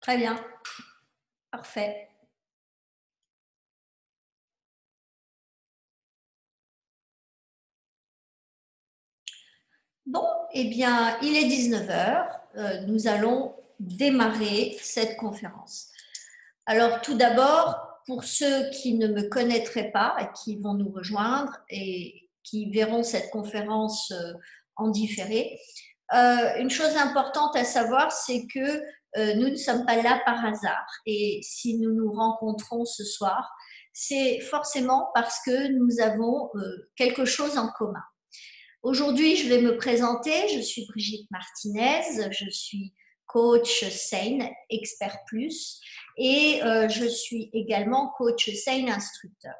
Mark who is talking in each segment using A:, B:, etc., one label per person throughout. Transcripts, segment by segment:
A: Très bien, parfait. Bon, eh bien, il est 19 heures. Nous allons démarrer cette conférence. Alors, tout d'abord, pour ceux qui ne me connaîtraient pas et qui vont nous rejoindre et qui verront cette conférence en différé, une chose importante à savoir, c'est que nous ne sommes pas là par hasard. Et si nous nous rencontrons ce soir, c'est forcément parce que nous avons quelque chose en commun. Aujourd'hui, je vais me présenter. Je suis Brigitte Martinez. Je suis coach SANE, expert plus, et je suis également coach SANE instructeur.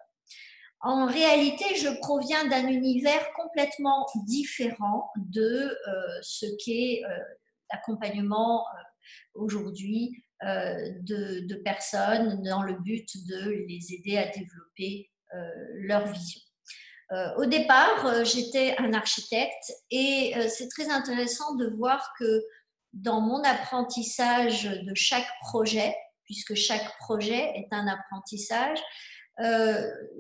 A: En réalité, je proviens d'un univers complètement différent de ce qu'est l'accompagnement aujourd'hui de personnes dans le but de les aider à développer leur vision. Au départ, j'étais un architecte et c'est très intéressant de voir que dans mon apprentissage de chaque projet, puisque chaque projet est un apprentissage,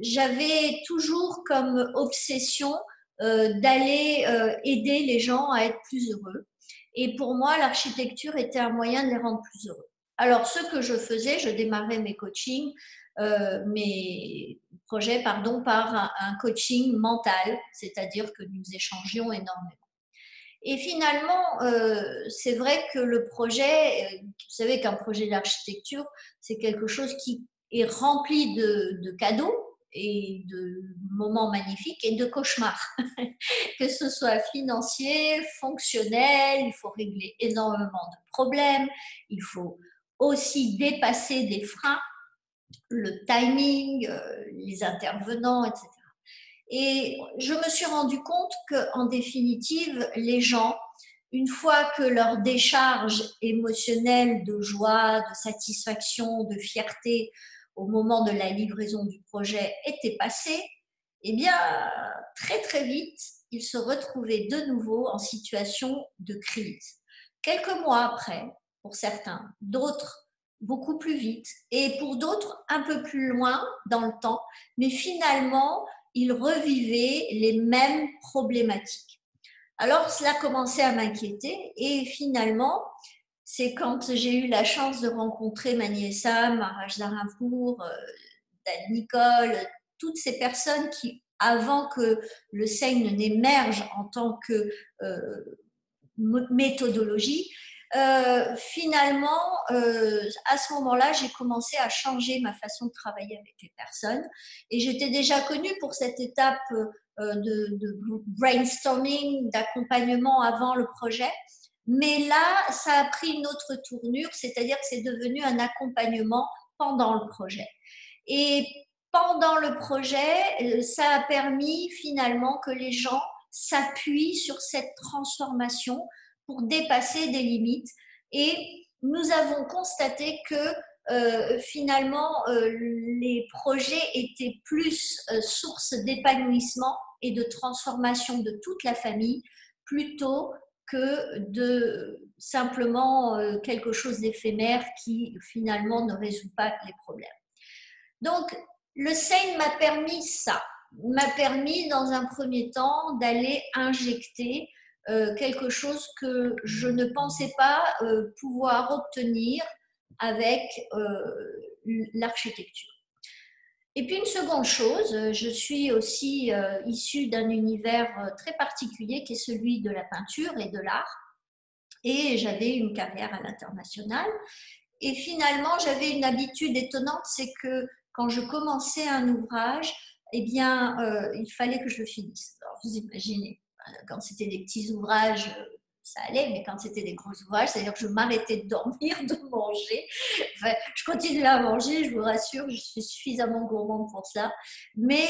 A: j'avais toujours comme obsession d'aller aider les gens à être plus heureux. Et pour moi, l'architecture était un moyen de les rendre plus heureux. Alors, ce que je faisais, je démarrais mes coachings, mes projets, pardon, par un coaching mental, c'est-à-dire que nous échangions énormément. Et finalement, c'est vrai que le projet, vous savez qu'un projet d'architecture, c'est quelque chose qui est rempli de cadeaux et de moments magnifiques et de cauchemars, que ce soit financier, fonctionnel, il faut régler énormément de problèmes, il faut aussi dépasser des freins, le timing, les intervenants, etc. Et je me suis rendu compte qu'en définitive, les gens, une fois que leur décharge émotionnelle de joie, de satisfaction, de fierté au moment de la livraison du projet était passée, eh bien, très très vite, ils se retrouvaient de nouveau en situation de crise. Quelques mois après, pour certains, d'autres beaucoup plus vite, et pour d'autres un peu plus loin dans le temps, mais finalement, ils revivaient les mêmes problématiques. Alors, cela commençait à m'inquiéter et finalement, c'est quand j'ai eu la chance de rencontrer Maniessa, Maharaj Dharampour, Dan Nicole, toutes ces personnes qui, avant que le SANE n'émerge en tant que méthodologie, finalement, à ce moment-là, j'ai commencé à changer ma façon de travailler avec les personnes. Et j'étais déjà connue pour cette étape de brainstorming, d'accompagnement avant le projet. Mais là, ça a pris une autre tournure, c'est-à-dire que c'est devenu un accompagnement pendant le projet. Et pendant le projet, ça a permis finalement que les gens s'appuient sur cette transformation pour dépasser des limites. Et nous avons constaté que finalement, les projets étaient plus source d'épanouissement et de transformation de toute la famille plutôt que de simplement quelque chose d'éphémère qui finalement ne résout pas les problèmes. Donc, le SANE m'a permis ça, m'a permis dans un premier temps d'aller injecter quelque chose que je ne pensais pas pouvoir obtenir avec l'architecture. Et puis une seconde chose, je suis aussi issue d'un univers très particulier qui est celui de la peinture et de l'art. Et j'avais une carrière à l'international. Et finalement, j'avais une habitude étonnante, c'est que quand je commençais un ouvrage, eh bien, il fallait que je le finisse. Alors, vous imaginez, quand c'était des petits ouvrages, ça allait, mais quand c'était des gros ouvrages, c'est-à-dire que je m'arrêtais de dormir, de manger. Enfin, je continuais à manger, je vous rassure, je suis suffisamment gourmande pour ça, mais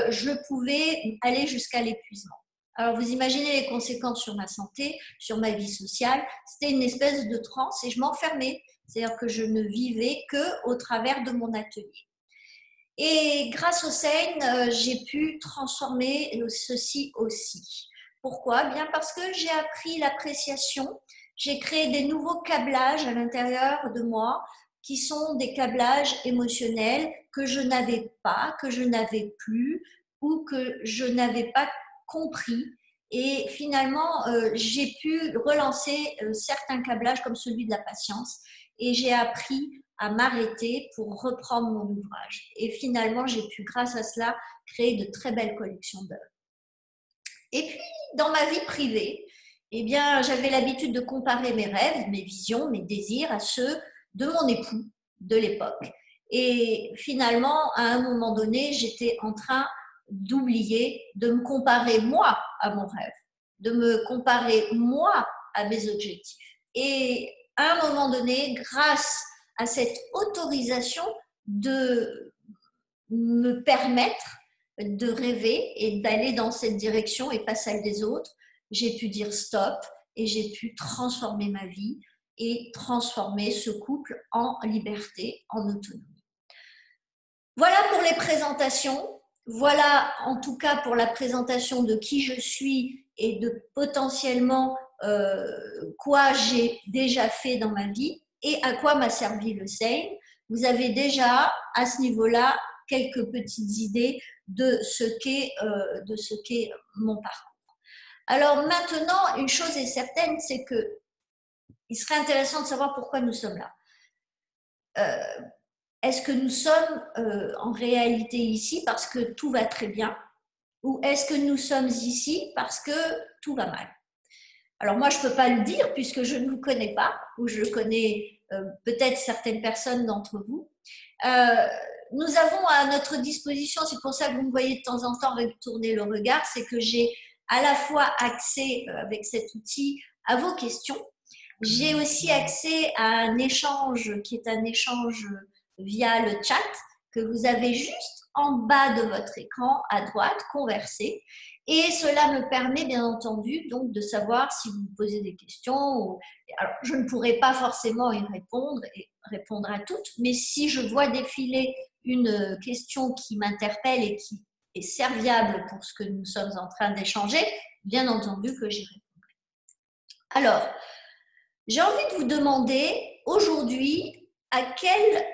A: je pouvais aller jusqu'à l'épuisement. Alors, vous imaginez les conséquences sur ma santé, sur ma vie sociale. C'était une espèce de transe et je m'enfermais. C'est-à-dire que je ne vivais qu'au travers de mon atelier. Et grâce au SANE, j'ai pu transformer ceci aussi. Pourquoi? Bien parce que j'ai appris l'appréciation j'ai créé des nouveaux câblages à l'intérieur de moi qui sont des câblages émotionnels que je n'avais pas, que je n'avais plus ou que je n'avais pas compris. Et finalement, j'ai pu relancer certains câblages comme celui de la patience et j'ai appris à m'arrêter pour reprendre mon ouvrage. Et finalement, j'ai pu, grâce à cela, créer de très belles collections d'œuvres. Et puis, dans ma vie privée, eh bien, j'avais l'habitude de comparer mes rêves, mes visions, mes désirs à ceux de mon époux de l'époque. Et finalement, à un moment donné, j'étais en train d'oublier de me comparer moi à mon rêve, de me comparer moi à mes objectifs. Et à un moment donné, grâce à cette autorisation de me permettre de rêver et d'aller dans cette direction et pas celle des autres, j'ai pu dire stop et j'ai pu transformer ma vie et transformer ce couple en liberté, en autonomie. Voilà pour les présentations. Voilà en tout cas pour la présentation de qui je suis et de potentiellement quoi j'ai déjà fait dans ma vie et à quoi m'a servi le Seine. Vous avez déjà à ce niveau-là quelques petites idées de ce qu'est mon parcours. Alors maintenant, une chose est certaine, c'est que il serait intéressant de savoir pourquoi nous sommes là. Est-ce que nous sommes en réalité ici parce que tout va très bien ou est-ce que nous sommes ici parce que tout va mal? Alors moi, je ne peux pas le dire puisque je ne vous connais pas ou je connais peut-être certaines personnes d'entre vous. Nous avons à notre disposition, c'est pour ça que vous me voyez de temps en temps retourner le regard, c'est que j'ai à la fois accès avec cet outil à vos questions. J'ai aussi accès à un échange qui est un échange via le chat que vous avez juste en bas de votre écran à droite, converser. Et cela me permet bien entendu donc de savoir si vous me posez des questions. Alors, je ne pourrai pas forcément y répondre et répondre à toutes, mais si je vois défiler une question qui m'interpelle et qui est serviable pour ce que nous sommes en train d'échanger, bien entendu que j'y répondrai. Alors, j'ai envie de vous demander aujourd'hui à quel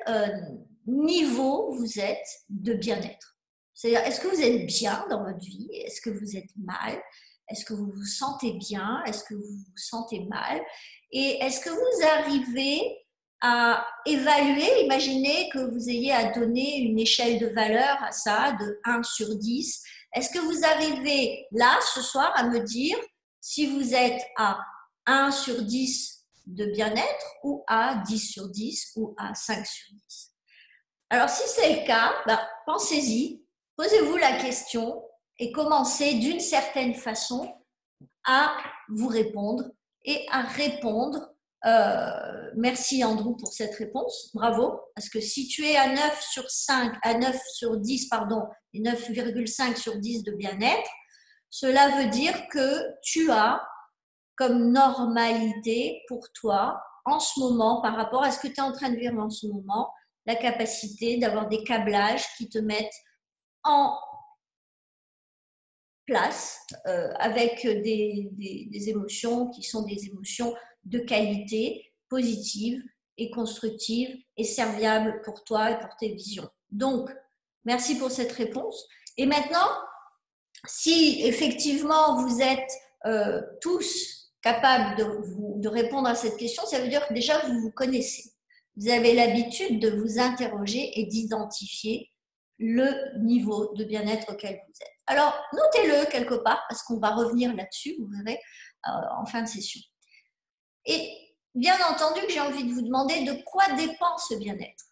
A: niveau vous êtes de bien-être. C'est-à-dire, est-ce que vous êtes bien dans votre vie? Est-ce que vous êtes mal? Est-ce que vous vous sentez bien? Est-ce que vous vous sentez mal? Et est-ce que vous arrivez à évaluer, imaginez que vous ayez à donner une échelle de valeur à ça, de 1 sur 10. Est-ce que vous arrivez là, ce soir, à me dire si vous êtes à 1 sur 10 de bien-être ou à 10 sur 10 ou à 5 sur 10. Alors, si c'est le cas, pensez-y, posez-vous la question et commencez d'une certaine façon à vous répondre et à répondre. Merci Andrew pour cette réponse, bravo, parce que si tu es à 9 sur 5, à 9 sur 10, pardon, et 9,5 sur 10 de bien-être, cela veut dire que tu as comme normalité pour toi en ce moment par rapport à ce que tu es en train de vivre en ce moment, la capacité d'avoir des câblages qui te mettent en place avec des émotions qui sont des émotions de qualité, positives et constructives et serviables pour toi et pour tes visions. Donc, merci pour cette réponse. Et maintenant, si effectivement vous êtes tous capable de répondre à cette question, ça veut dire que déjà vous vous connaissez. Vous avez l'habitude de vous interroger et d'identifier le niveau de bien-être auquel vous êtes. Alors, notez-le quelque part parce qu'on va revenir là-dessus, vous verrez, en fin de session. Et bien entendu que j'ai envie de vous demander de quoi dépend ce bien-être.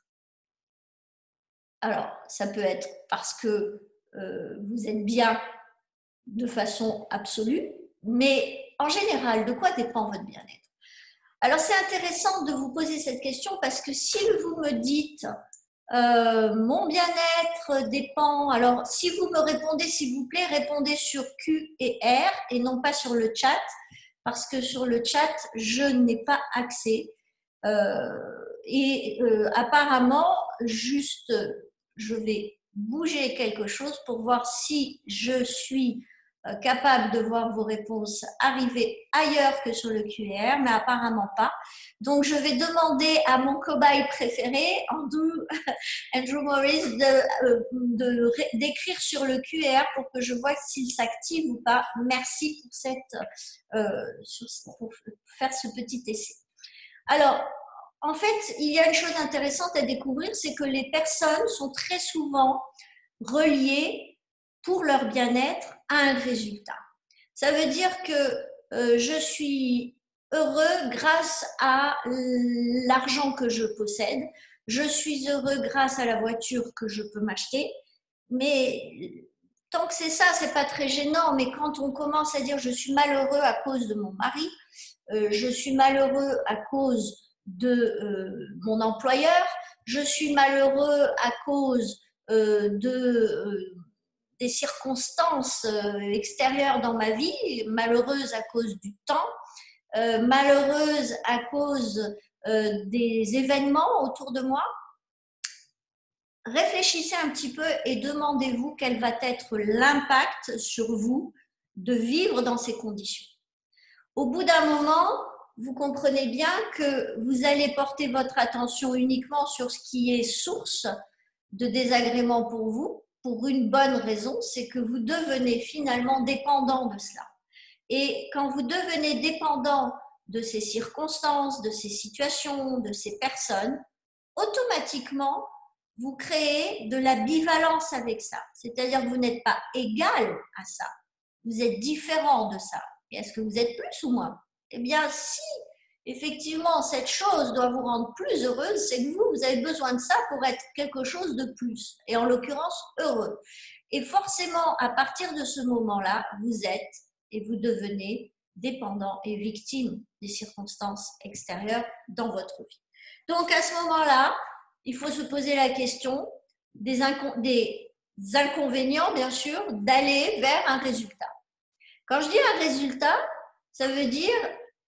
A: Alors, ça peut être parce que vous êtes bien de façon absolue, mais en général, de quoi dépend votre bien-être? Alors, c'est intéressant de vous poser cette question parce que si vous me dites mon bien-être dépend, alors si vous me répondez, s'il vous plaît, répondez sur Q et R et non pas sur le chat parce que sur le chat, je n'ai pas accès. Apparemment, juste, je vais bouger quelque chose pour voir si je suis capable de voir vos réponses arriver ailleurs que sur le QR, mais apparemment pas. Donc, je vais demander à mon cobaye préféré, Andrew Morris, d'écrire sur le QR pour que je vois s'il s'active ou pas. Merci pour faire ce petit essai. Alors, en fait, il y a une chose intéressante à découvrir, c'est que les personnes sont très souvent reliées pour leur bien-être à un résultat. Ça veut dire que je suis heureux grâce à l'argent que je possède, je suis heureux grâce à la voiture que je peux m'acheter, mais tant que c'est ça, c'est pas très gênant, mais quand on commence à dire je suis malheureux à cause de mon mari, je suis malheureux à cause de mon employeur, je suis malheureux à cause des circonstances extérieures dans ma vie, malheureuse à cause du temps, malheureuse à cause des événements autour de moi. Réfléchissez un petit peu et demandez-vous quel va être l'impact sur vous de vivre dans ces conditions. Au bout d'un moment, vous comprenez bien que vous allez porter votre attention uniquement sur ce qui est source de désagrément pour vous, pour une bonne raison, c'est que vous devenez finalement dépendant de cela. Et quand vous devenez dépendant de ces circonstances, de ces situations, de ces personnes, automatiquement, vous créez de la bivalence avec ça. C'est-à-dire que vous n'êtes pas égal à ça. Vous êtes différent de ça. Et est-ce que vous êtes plus ou moins? Eh bien, si effectivement cette chose doit vous rendre plus heureuse, c'est que vous avez besoin de ça pour être quelque chose de plus. Et en l'occurrence, heureux. Et forcément, à partir de ce moment-là, vous êtes et vous devenez dépendant et victime des circonstances extérieures dans votre vie. Donc, à ce moment-là, il faut se poser la question des inconvénients, bien sûr, d'aller vers un résultat. Quand je dis un résultat, ça veut dire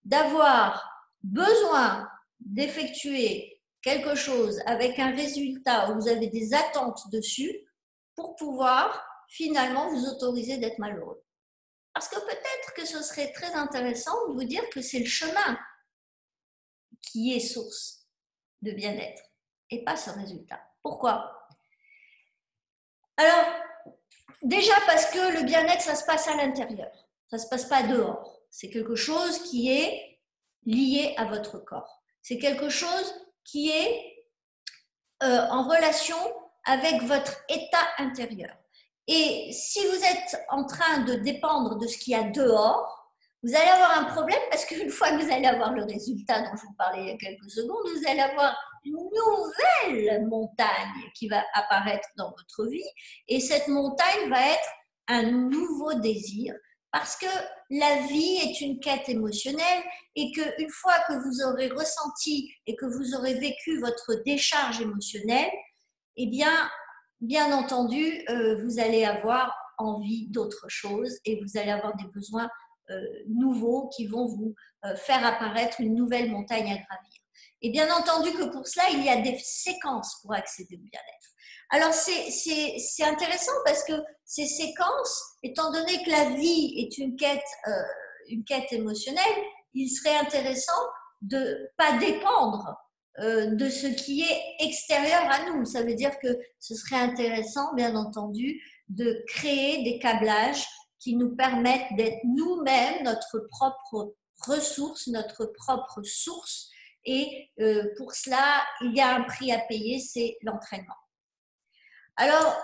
A: d'avoir besoin d'effectuer quelque chose avec un résultat où vous avez des attentes dessus pour pouvoir finalement vous autoriser d'être malheureux. Parce que peut-être que ce serait très intéressant de vous dire que c'est le chemin qui est source de bien-être et pas ce résultat. Pourquoi? Alors, déjà parce que le bien-être, ça se passe à l'intérieur. Ça ne se passe pas dehors. C'est quelque chose qui est lié à votre corps. C'est quelque chose qui est en relation avec votre état intérieur. Et si vous êtes en train de dépendre de ce qu'il y a dehors, vous allez avoir un problème parce qu'une fois que vous allez avoir le résultat dont je vous parlais il y a quelques secondes, vous allez avoir une nouvelle montagne qui va apparaître dans votre vie et cette montagne va être un nouveau désir parce que la vie est une quête émotionnelle et qu'une fois que vous aurez ressenti et que vous aurez vécu votre décharge émotionnelle, eh bien entendu, vous allez avoir envie d'autre chose et vous allez avoir des besoins nouveaux qui vont vous faire apparaître une nouvelle montagne à gravir. Et bien entendu que pour cela, il y a des séquences pour accéder au bien-être. Alors c'est intéressant parce que ces séquences, étant donné que la vie est une quête émotionnelle, il serait intéressant de ne pas dépendre de ce qui est extérieur à nous. Ça veut dire que ce serait intéressant, bien entendu, de créer des câblages qui nous permettent d'être nous-mêmes notre propre ressource, notre propre source. Et pour cela, il y a un prix à payer, c'est l'entraînement. Alors,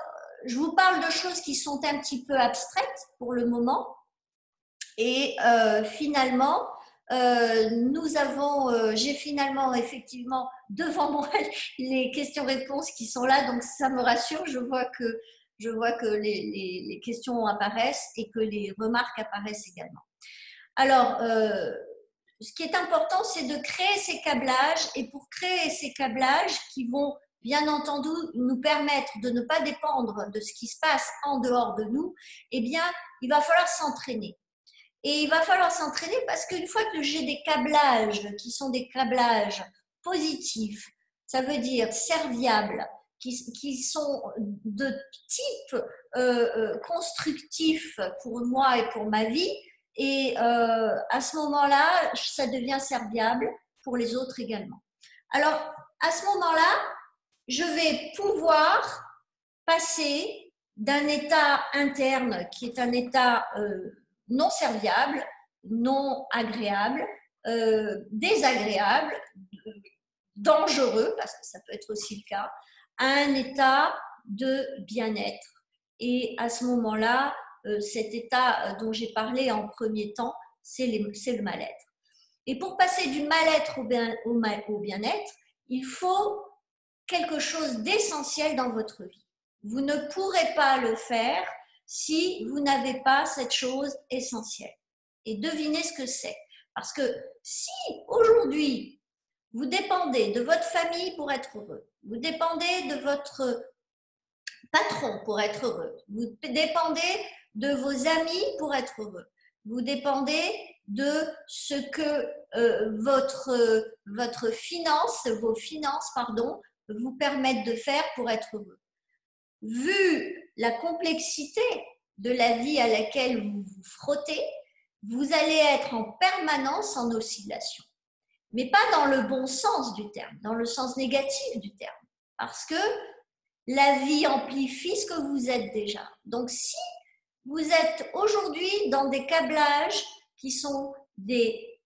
A: je vous parle de choses qui sont un petit peu abstraites pour le moment. Et finalement, j'ai finalement effectivement devant moi les questions-réponses qui sont là, donc ça me rassure. Je vois que les questions apparaissent et que les remarques apparaissent également. Alors, ce qui est important, c'est de créer ces câblages et pour créer ces câblages qui vont bien entendu nous permettre de ne pas dépendre de ce qui se passe en dehors de nous, eh bien, il va falloir s'entraîner. Et il va falloir s'entraîner parce qu'une fois que j'ai des câblages qui sont des câblages positifs, ça veut dire serviables, qui sont de type constructif pour moi et pour ma vie. Et à ce moment-là, ça devient serviable pour les autres également. Alors, à ce moment-là, je vais pouvoir passer d'un état interne qui est un état non serviable, non agréable, désagréable, dangereux, parce que ça peut être aussi le cas, à un état de bien-être. Et à ce moment-là, cet état dont j'ai parlé en premier temps, c'est le mal-être. Et pour passer du mal-être au bien-être, il faut quelque chose d'essentiel dans votre vie. Vous ne pourrez pas le faire si vous n'avez pas cette chose essentielle. Et devinez ce que c'est. Parce que si aujourd'hui, vous dépendez de votre famille pour être heureux, vous dépendez de votre patron pour être heureux, vous dépendez de vos amis pour être heureux, vous dépendez de ce que vos finances, vous permettent de faire pour être heureux. Vu la complexité de la vie à laquelle vous vous frottez, vous allez être en permanence en oscillation. Mais pas dans le bon sens du terme, dans le sens négatif du terme. Parce que la vie amplifie ce que vous êtes déjà. Donc si vous êtes aujourd'hui dans des câblages qui sont des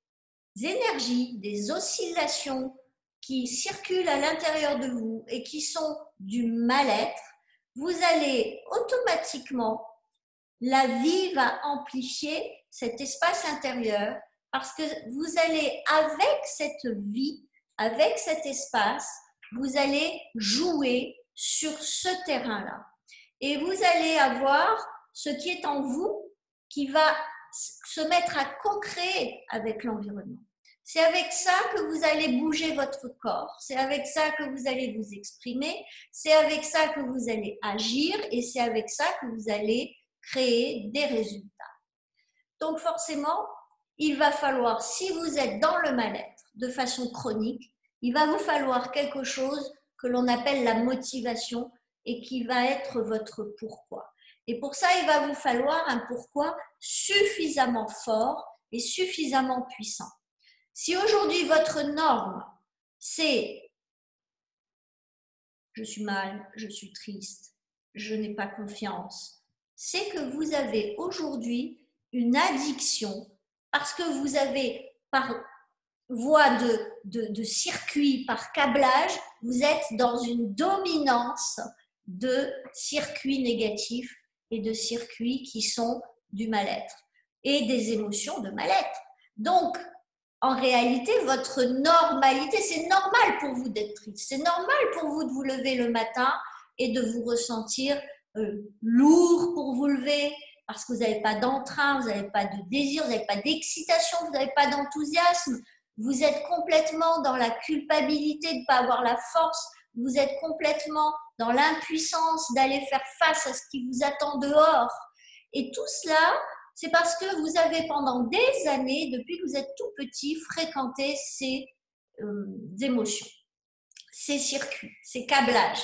A: énergies, des oscillations qui circulent à l'intérieur de vous et qui sont du mal-être, vous allez automatiquement, la vie va amplifier cet espace intérieur parce que vous allez, avec cette vie, avec cet espace, vous allez jouer sur ce terrain-là. Et vous allez avoir ce qui est en vous qui va se mettre à co-créer avec l'environnement. C'est avec ça que vous allez bouger votre corps, c'est avec ça que vous allez vous exprimer, c'est avec ça que vous allez agir et c'est avec ça que vous allez créer des résultats. Donc forcément, il va falloir, si vous êtes dans le mal-être de façon chronique, il va vous falloir quelque chose que l'on appelle la motivation et qui va être votre pourquoi. Et pour ça, il va vous falloir un pourquoi suffisamment fort et suffisamment puissant. Si aujourd'hui votre norme, c'est je suis mal, je suis triste, je n'ai pas confiance, c'est que vous avez aujourd'hui une addiction parce que vous avez, par voie de circuit, par câblage, vous êtes dans une dominance de circuits négatifs et de circuits qui sont du mal-être et des émotions de mal-être. Donc, en réalité, votre normalité, c'est normal pour vous d'être triste, c'est normal pour vous de vous lever le matin et de vous ressentir lourd pour vous lever, parce que vous n'avez pas d'entrain, vous n'avez pas de désir, vous n'avez pas d'excitation, vous n'avez pas d'enthousiasme, vous êtes complètement dans la culpabilité de ne pas avoir la force, vous êtes complètement dans l'impuissance d'aller faire face à ce qui vous attend dehors. Et tout cela, c'est parce que vous avez pendant des années, depuis que vous êtes tout petit, fréquenté ces émotions, ces circuits, ces câblages.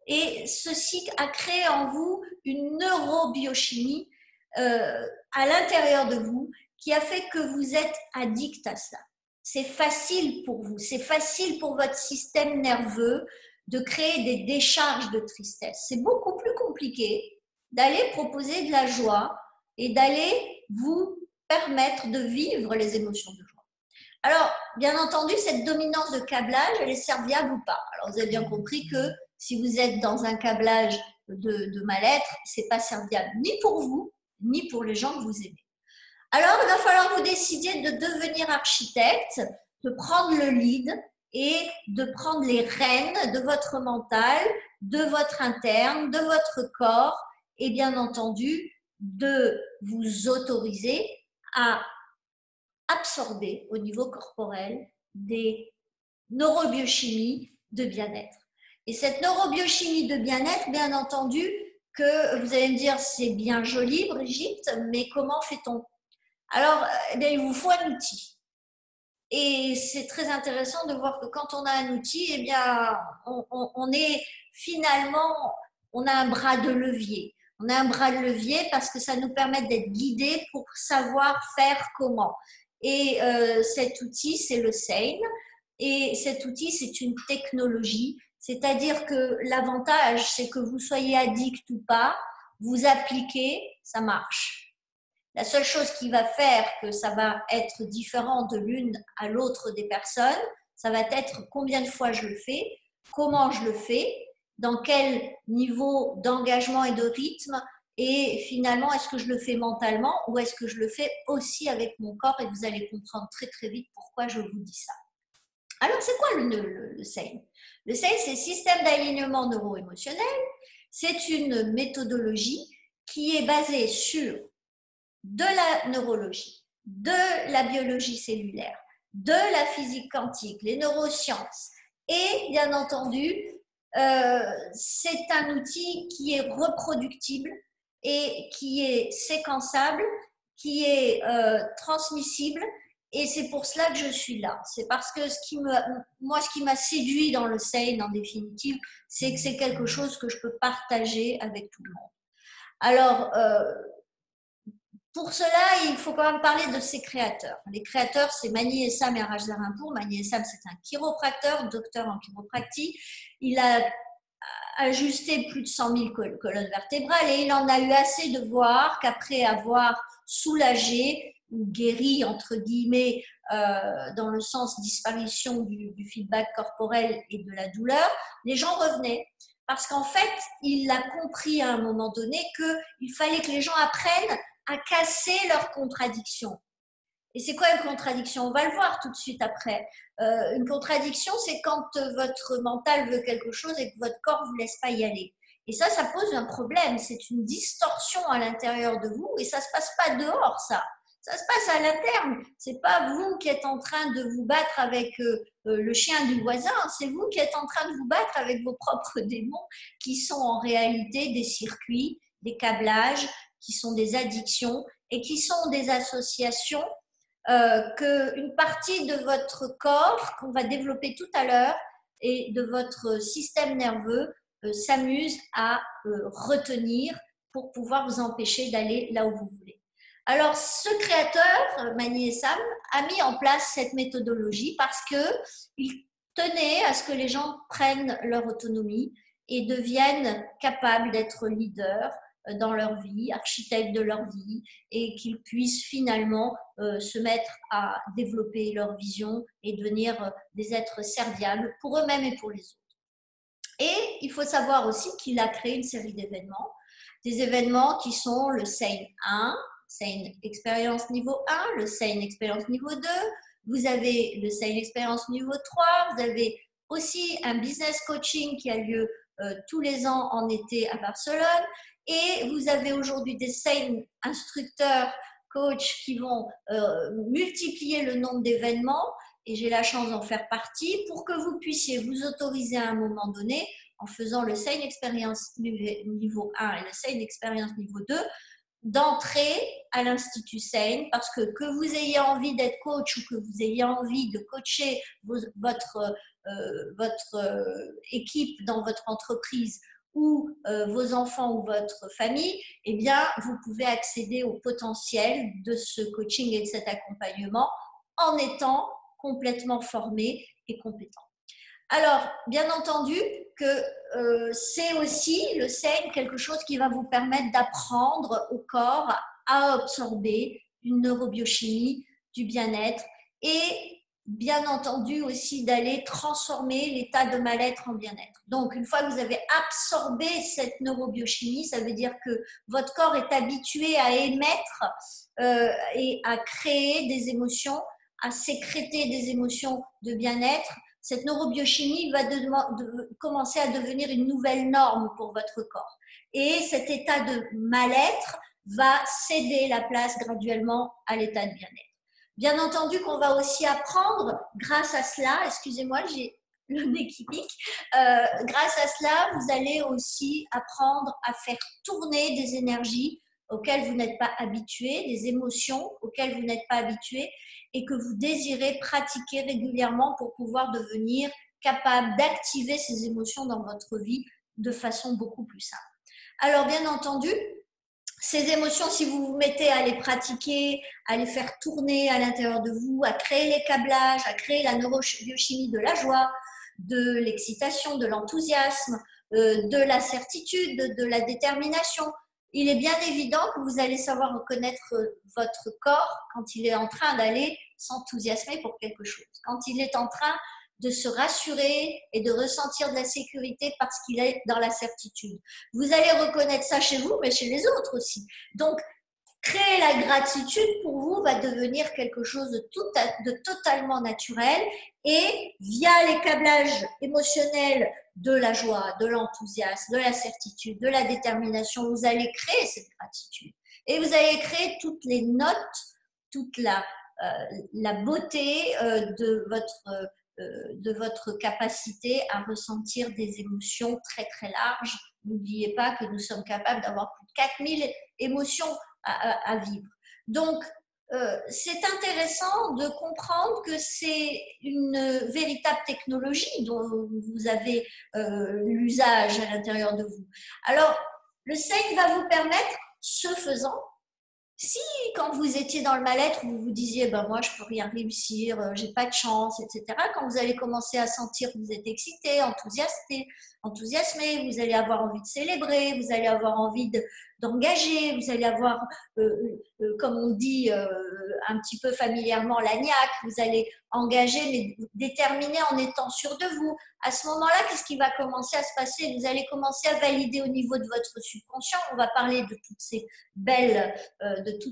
A: Et ceci a créé en vous une neurobiochimie à l'intérieur de vous qui a fait que vous êtes addict à cela. C'est facile pour vous, c'est facile pour votre système nerveux de créer des décharges de tristesse. C'est beaucoup plus compliqué d'aller proposer de la joie et d'aller vous permettre de vivre les émotions de joie. Alors, bien entendu, cette dominance de câblage, elle est serviable ou pas. Alors, vous avez bien compris que si vous êtes dans un câblage de mal-être, c'est pas serviable ni pour vous, ni pour les gens que vous aimez. Alors, il va falloir vous décider de devenir architecte, de prendre le lead et de prendre les rênes de votre mental, de votre interne, de votre corps et bien entendu, de vous autoriser à absorber au niveau corporel des neurobiochimies de bien-être. Et cette neurobiochimie de bien-être, bien entendu, que vous allez me dire, c'est bien joli, Brigitte, mais comment fait-on? Alors, eh bien, il vous faut un outil. Et c'est très intéressant de voir que quand on a un outil, eh bien, on est finalement, on a un bras de levier. On a un bras de levier parce que ça nous permet d'être guidés pour savoir faire comment. Et cet outil, c'est le SANE. Et cet outil, c'est une technologie. C'est-à-dire que l'avantage, c'est que vous soyez addict ou pas, vous appliquez, ça marche. La seule chose qui va faire que ça va être différent de l'une à l'autre des personnes, ça va être combien de fois je le fais, comment je le fais, dans quel niveau d'engagement et de rythme, et finalement, est-ce que je le fais mentalement ou est-ce que je le fais aussi avec mon corps, et vous allez comprendre très très vite pourquoi je vous dis ça. Alors, c'est quoi le SANE? Le SANE, c'est Système d'alignement neuro-émotionnel. C'est une méthodologie qui est basée sur de la neurologie, de la biologie cellulaire, de la physique quantique, les neurosciences. Et bien entendu, c'est un outil qui est reproductible et qui est séquençable, qui est transmissible. Et c'est pour cela que je suis là. C'est parce que ce qui m'a séduit dans le SANE, en définitive, c'est que c'est quelque chose que je peux partager avec tout le monde. Alors, pour cela, il faut quand même parler de ses créateurs. Les créateurs, c'est Mani Essam et Raj Dharampur. Mani Essam, c'est un chiropracteur, docteur en chiropractie. Il a ajusté plus de 100 000 colonnes vertébrales et il en a eu assez de voir qu'après avoir soulagé ou guéri, entre guillemets, dans le sens disparition du feedback corporel et de la douleur, les gens revenaient. Parce qu'en fait, il a compris à un moment donné qu'il fallait que les gens apprennent à casser leurs contradictions. Et c'est quoi une contradiction? On va le voir tout de suite après. Une contradiction, c'est quand votre mental veut quelque chose et que votre corps ne vous laisse pas y aller. Et ça pose un problème. C'est une distorsion à l'intérieur de vous et ça ne se passe pas dehors, ça. Ça se passe à l'interne. C'est pas vous qui êtes en train de vous battre avec le chien du voisin. C'est vous qui êtes en train de vous battre avec vos propres démons qui sont en réalité des circuits, des câblages, qui sont des addictions et qui sont des associations qu'une partie de votre corps, qu'on va développer tout à l'heure, et de votre système nerveux s'amuse à retenir pour pouvoir vous empêcher d'aller là où vous voulez. Alors, ce créateur, Mani Essam, a mis en place cette méthodologie parce qu'il tenait à ce que les gens prennent leur autonomie et deviennent capables d'être leaders dans leur vie, architectes de leur vie, et qu'ils puissent finalement se mettre à développer leur vision et devenir des êtres serviables pour eux-mêmes et pour les autres. Et il faut savoir aussi qu'il a créé une série d'événements, des événements qui sont le SANE 1, SANE Expérience niveau 1, le SANE Expérience niveau 2, vous avez le SANE Expérience niveau 3, vous avez aussi un business coaching qui a lieu tous les ans en été à Barcelone, et vous avez aujourd'hui des SANE instructeurs, coachs qui vont multiplier le nombre d'événements, et j'ai la chance d'en faire partie, pour que vous puissiez vous autoriser à un moment donné, en faisant le SANE Expérience niveau 1 et le SANE Expérience niveau 2, d'entrer à l'Institut SANE, parce que vous ayez envie d'être coach ou que vous ayez envie de coacher votre équipe dans votre entreprise ou vos enfants ou votre famille, eh bien, vous pouvez accéder au potentiel de ce coaching et de cet accompagnement en étant complètement formé et compétent. Alors, bien entendu que c'est aussi le SANE quelque chose qui va vous permettre d'apprendre au corps à absorber une neurobiochimie du bien-être et bien entendu aussi d'aller transformer l'état de mal-être en bien-être. Donc, une fois que vous avez absorbé cette neurobiochimie, ça veut dire que votre corps est habitué à émettre et à créer des émotions, à sécréter des émotions de bien-être. Cette neurobiochimie va commencer à devenir une nouvelle norme pour votre corps. Et cet état de mal-être va céder la place graduellement à l'état de bien-être. Bien entendu qu'on va aussi apprendre, grâce à cela, excusez-moi, j'ai le nez qui pique, grâce à cela, vous allez aussi apprendre à faire tourner des énergies auxquelles vous n'êtes pas habitué, des émotions auxquelles vous n'êtes pas habitué. et que vous désirez pratiquer régulièrement pour pouvoir devenir capable d'activer ces émotions dans votre vie de façon beaucoup plus simple. Alors, bien entendu, ces émotions, si vous vous mettez à les pratiquer, à les faire tourner à l'intérieur de vous, à créer les câblages, à créer la neurobiochimie de la joie, de l'excitation, de l'enthousiasme, de la certitude, de la détermination, il est bien évident que vous allez savoir reconnaître votre corps quand il est en train d'aller s'enthousiasmer pour quelque chose, quand il est en train de se rassurer et de ressentir de la sécurité parce qu'il est dans la certitude. Vous allez reconnaître ça chez vous, mais chez les autres aussi. Donc, créer la gratitude pour vous va devenir quelque chose de totalement naturel et via les câblages émotionnels de la joie, de l'enthousiasme, de la certitude, de la détermination, vous allez créer cette gratitude et vous allez créer toutes les notes, toute la beauté de votre capacité à ressentir des émotions très très larges. N'oubliez pas que nous sommes capables d'avoir plus de 4000 émotions à vivre. Donc, c'est intéressant de comprendre que c'est une véritable technologie dont vous avez l'usage à l'intérieur de vous. Alors, le Seine va vous permettre, ce faisant, si quand vous étiez dans le mal-être, vous vous disiez ben moi je peux rien réussir, j'ai pas de chance, etc. Quand vous allez commencer à sentir que vous êtes excité, enthousiasmé, vous allez avoir envie de célébrer, vous allez avoir envie d'engager, vous allez avoir, comme on dit un petit peu familièrement, la niaque, vous allez engager mais déterminer en étant sûr de vous. À ce moment-là, qu'est-ce qui va commencer à se passer? Vous allez commencer à valider au niveau de votre subconscient. On va parler de toutes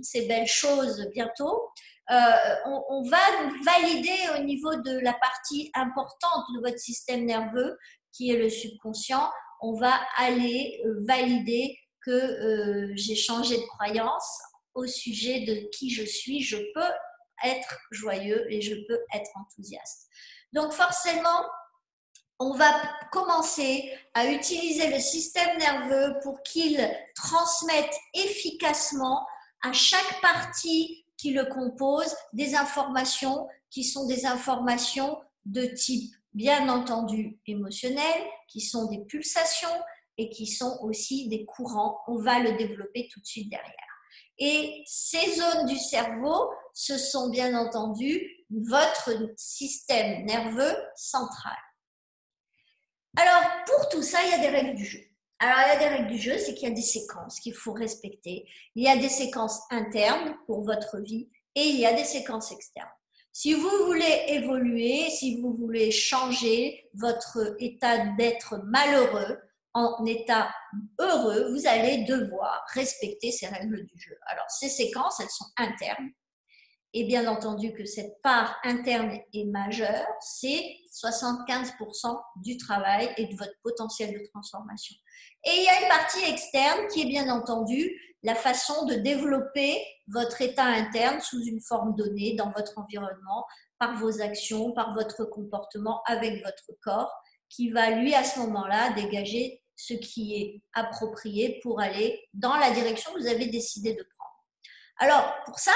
A: ces belles choses bientôt. On va valider au niveau de la partie importante de votre système nerveux, qui est le subconscient. On va aller valider que j'ai changé de croyance au sujet de qui je suis. Je peux être joyeux et je peux être enthousiaste. Donc forcément, on va commencer à utiliser le système nerveux pour qu'il transmette efficacement à chaque partie qui le compose des informations qui sont des informations de type, bien entendu, émotionnel, qui sont des pulsations et qui sont aussi des courants. On va le développer tout de suite derrière. Et ces zones du cerveau, ce sont bien entendu votre système nerveux central. Alors, pour tout ça, il y a des règles du jeu. Alors, il y a des règles du jeu, c'est qu'il y a des séquences qu'il faut respecter. Il y a des séquences internes pour votre vie et il y a des séquences externes. Si vous voulez évoluer, si vous voulez changer votre état d'être malheureux en état heureux, vous allez devoir respecter ces règles du jeu. Alors, ces séquences, elles sont internes. Et bien entendu que cette part interne est majeure, c'est 75% du travail et de votre potentiel de transformation. Et il y a une partie externe qui est bien entendu la façon de développer votre état interne sous une forme donnée dans votre environnement, par vos actions, par votre comportement avec votre corps, qui va lui à ce moment-là dégager ce qui est approprié pour aller dans la direction que vous avez décidé de prendre. Alors pour ça,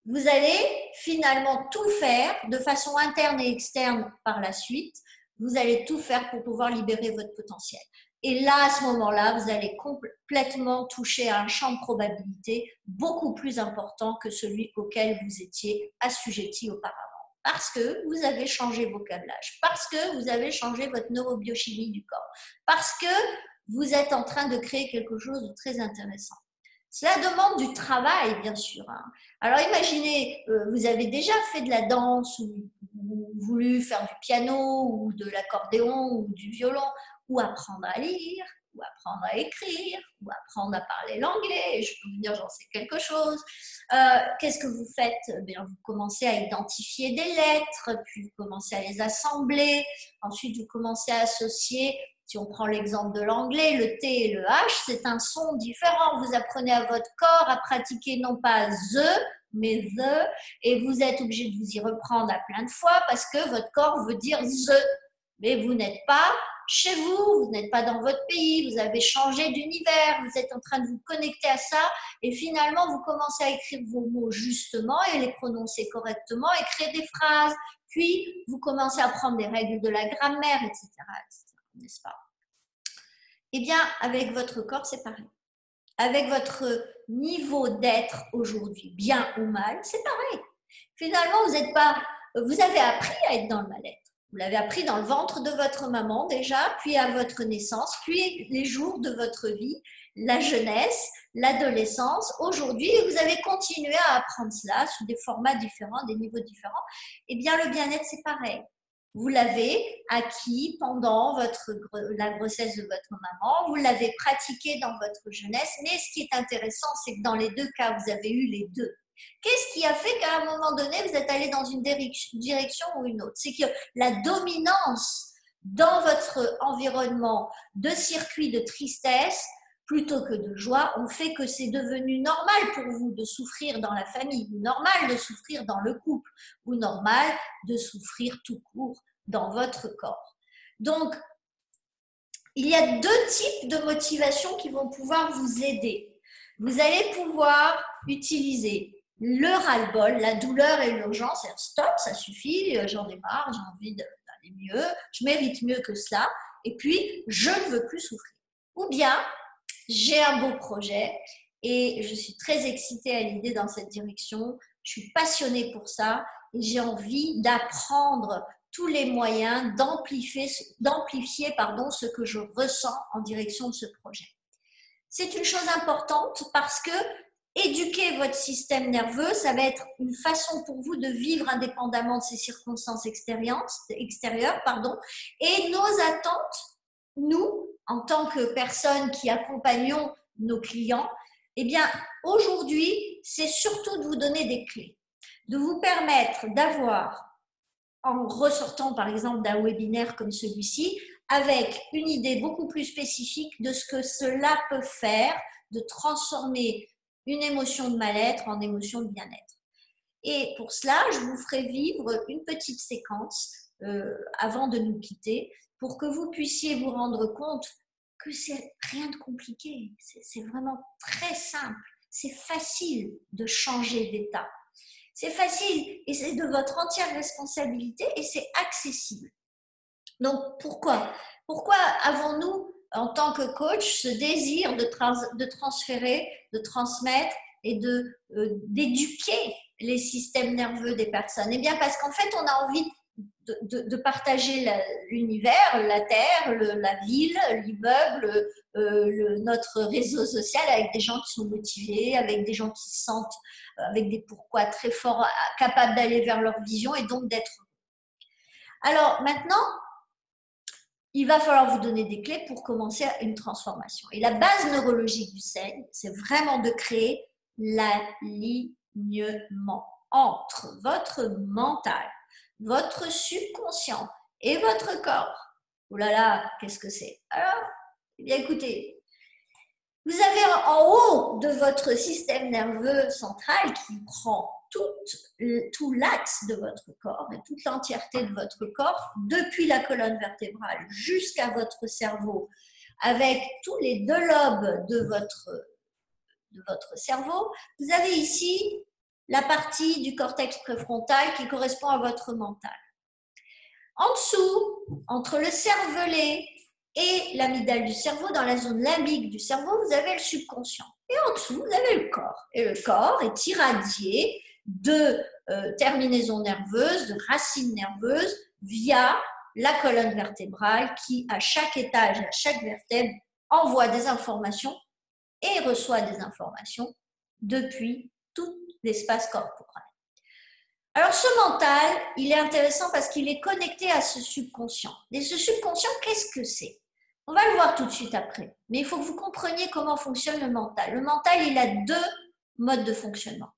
A: vous allez finalement tout faire de façon interne et externe par la suite. Vous allez tout faire pour pouvoir libérer votre potentiel. Et là, à ce moment-là, vous allez complètement toucher à un champ de probabilité beaucoup plus important que celui auquel vous étiez assujetti auparavant. Parce que vous avez changé vos câblages, parce que vous avez changé votre neurobiochimie du corps, parce que vous êtes en train de créer quelque chose de très intéressant. Cela demande du travail, bien sûr. Alors imaginez, vous avez déjà fait de la danse ou voulu faire du piano ou de l'accordéon ou du violon ou apprendre à lire ou apprendre à écrire ou apprendre à parler l'anglais. Je peux vous dire, j'en sais quelque chose. Qu'est-ce que vous faites? Bien, vous commencez à identifier des lettres, puis vous commencez à les assembler. Ensuite, vous commencez à associer. Si on prend l'exemple de l'anglais, le T et le H, c'est un son différent. Vous apprenez à votre corps à pratiquer non pas the, mais the, et vous êtes obligé de vous y reprendre à plein de fois parce que votre corps veut dire the. Mais vous n'êtes pas chez vous, vous n'êtes pas dans votre pays, vous avez changé d'univers, vous êtes en train de vous connecter à ça et finalement vous commencez à écrire vos mots justement et les prononcer correctement et créer des phrases, puis vous commencez à prendre des règles de la grammaire, etc., n'est-ce pas? Eh bien, avec votre corps, c'est pareil. Avec votre niveau d'être aujourd'hui, bien ou mal, c'est pareil. Finalement, vous avez appris à être dans le mal-être. Vous l'avez appris dans le ventre de votre maman déjà, puis à votre naissance, puis les jours de votre vie, la jeunesse, l'adolescence. Aujourd'hui, vous avez continué à apprendre cela sous des formats différents, des niveaux différents. Eh bien, le bien-être, c'est pareil. Vous l'avez acquis pendant la grossesse de votre maman, vous l'avez pratiqué dans votre jeunesse, mais ce qui est intéressant, c'est que dans les deux cas, vous avez eu les deux. Qu'est-ce qui a fait qu'à un moment donné, vous êtes allé dans une direction ou une autre? C'est que la dominance dans votre environnement de circuits de tristesse plutôt que de joie ont fait que c'est devenu normal pour vous de souffrir dans la famille, ou normal de souffrir dans le couple, ou normal de souffrir tout court dans votre corps. Donc, il y a deux types de motivations qui vont pouvoir vous aider. Vous allez pouvoir utiliser le ras-le-bol, la douleur et l'urgence, c'est stop, ça suffit, j'en ai marre, j'ai envie d'aller mieux, je mérite mieux que cela, et puis je ne veux plus souffrir. Ou bien, j'ai un beau projet et je suis très excitée à l'idée dans cette direction, je suis passionnée pour ça et j'ai envie d'apprendre tous les moyens d'amplifier ce que je ressens en direction de ce projet. C'est une chose importante parce que éduquer votre système nerveux, ça va être une façon pour vous de vivre indépendamment de ces circonstances extérieures, et nos attentes, nous, en tant que personnes qui accompagnons nos clients, eh bien, aujourd'hui, c'est surtout de vous donner des clés, de vous permettre d'avoir, en ressortant par exemple d'un webinaire comme celui-ci, avec une idée beaucoup plus spécifique de ce que cela peut faire, de transformer une émotion de mal-être en émotion de bien-être. Et pour cela, je vous ferai vivre une petite séquence avant de nous quitter pour que vous puissiez vous rendre compte que c'est rien de compliqué, c'est vraiment très simple, c'est facile de changer d'état. C'est facile et c'est de votre entière responsabilité et c'est accessible. Donc, pourquoi avons-nous, en tant que coach, ce désir de transférer, de transmettre et d'éduquer les systèmes nerveux des personnes? Eh bien, parce qu'en fait, on a envie de partager l'univers, la terre, la ville, l'immeuble, notre réseau social avec des gens qui sont motivés, avec des gens qui se sentent avec des pourquoi très forts, capables d'aller vers leur vision et donc d'être heureux. Alors maintenant, il va falloir vous donner des clés pour commencer une transformation. Et la base neurologique du SEIN, c'est vraiment de créer l'alignement entre votre mental, votre subconscient et votre corps. Oh là là, qu'est-ce que c'est? Alors, eh bien écoutez, vous avez en haut de votre système nerveux central qui prend tout l'axe de votre corps et toute l'entièreté de votre corps, depuis la colonne vertébrale jusqu'à votre cerveau, avec tous les deux lobes de votre cerveau. Vous avez ici la partie du cortex préfrontal qui correspond à votre mental. En dessous, entre le cervelet et l'amygdale du cerveau, dans la zone limbique du cerveau, vous avez le subconscient. Et en dessous, vous avez le corps. Et le corps est irradié de terminaisons nerveuses, de racines nerveuses, via la colonne vertébrale qui, à chaque étage, à chaque vertèbre, envoie des informations et reçoit des informations depuis tout l'espace corporel. Alors, ce mental, il est intéressant parce qu'il est connecté à ce subconscient. Et ce subconscient, qu'est-ce que c'est? On va le voir tout de suite après. Mais il faut que vous compreniez comment fonctionne le mental. Le mental, il a deux modes de fonctionnement.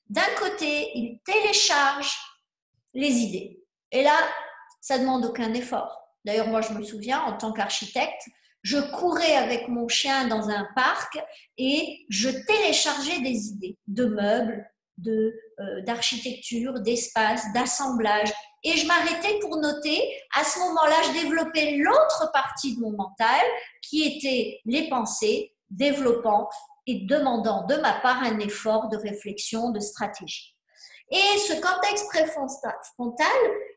A: D'un côté, il télécharge les idées. Et là, ça ne demande aucun effort. D'ailleurs, moi, je me souviens, en tant qu'architecte, je courais avec mon chien dans un parc et je téléchargeais des idées de meubles, d'architecture, d'espace, d'assemblage. et je m'arrêtais pour noter. À ce moment-là, je développais l'autre partie de mon mental qui était les pensées, développant et demandant de ma part un effort de réflexion, de stratégie. Et ce cortex préfrontal,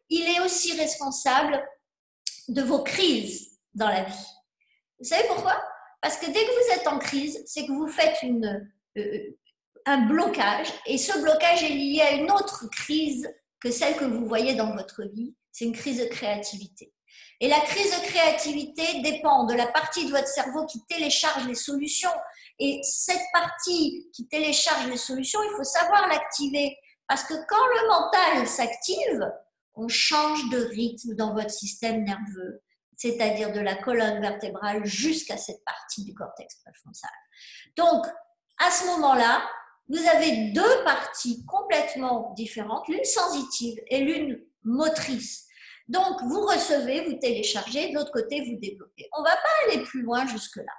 A: il est aussi responsable de vos crises dans la vie. Vous savez pourquoi? Parce que dès que vous êtes en crise, c'est que vous faites un blocage, et ce blocage est lié à une autre crise que celle que vous voyez dans votre vie, c'est une crise de créativité. Et la crise de créativité dépend de la partie de votre cerveau qui télécharge les solutions. Et cette partie qui télécharge les solutions, il faut savoir l'activer. Parce que quand le mental s'active, on change de rythme dans votre système nerveux, c'est-à-dire de la colonne vertébrale jusqu'à cette partie du cortex préfrontal. Donc, à ce moment-là, vous avez deux parties complètement différentes, l'une sensitive et l'une motrice. Donc, vous recevez, vous téléchargez, de l'autre côté, vous développez. On ne va pas aller plus loin jusque-là.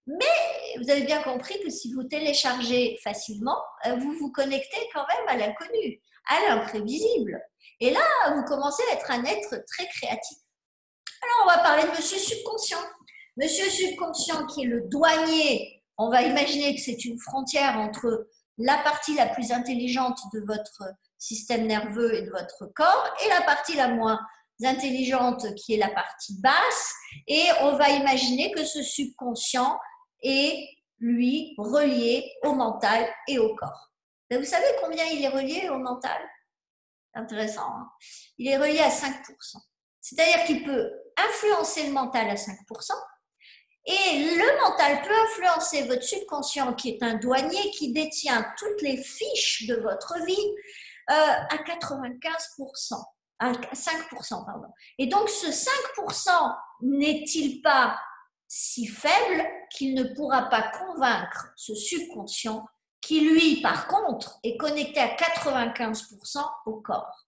A: Mais vous avez bien compris que si vous téléchargez facilement, vous vous connectez quand même à l'inconnu, à l'imprévisible. Et là, vous commencez à être un être très créatif. Alors, on va parler de Monsieur Subconscient. Monsieur Subconscient qui est le douanier, on va imaginer que c'est une frontière entre la partie la plus intelligente de votre système nerveux et de votre corps et la partie la moins intelligente qui est la partie basse. Et on va imaginer que ce subconscient est, lui, relié au mental et au corps. Mais vous savez combien il est relié au mental? Intéressant, hein? Il est relié à 5%. C'est-à-dire qu'il peut influencer le mental à 5%, et le mental peut influencer votre subconscient, qui est un douanier qui détient toutes les fiches de votre vie, à 95%, à 5%, pardon. Et donc, ce 5% n'est-il pas si faible qu'il ne pourra pas convaincre ce subconscient qui, lui, par contre, est connecté à 95% au corps.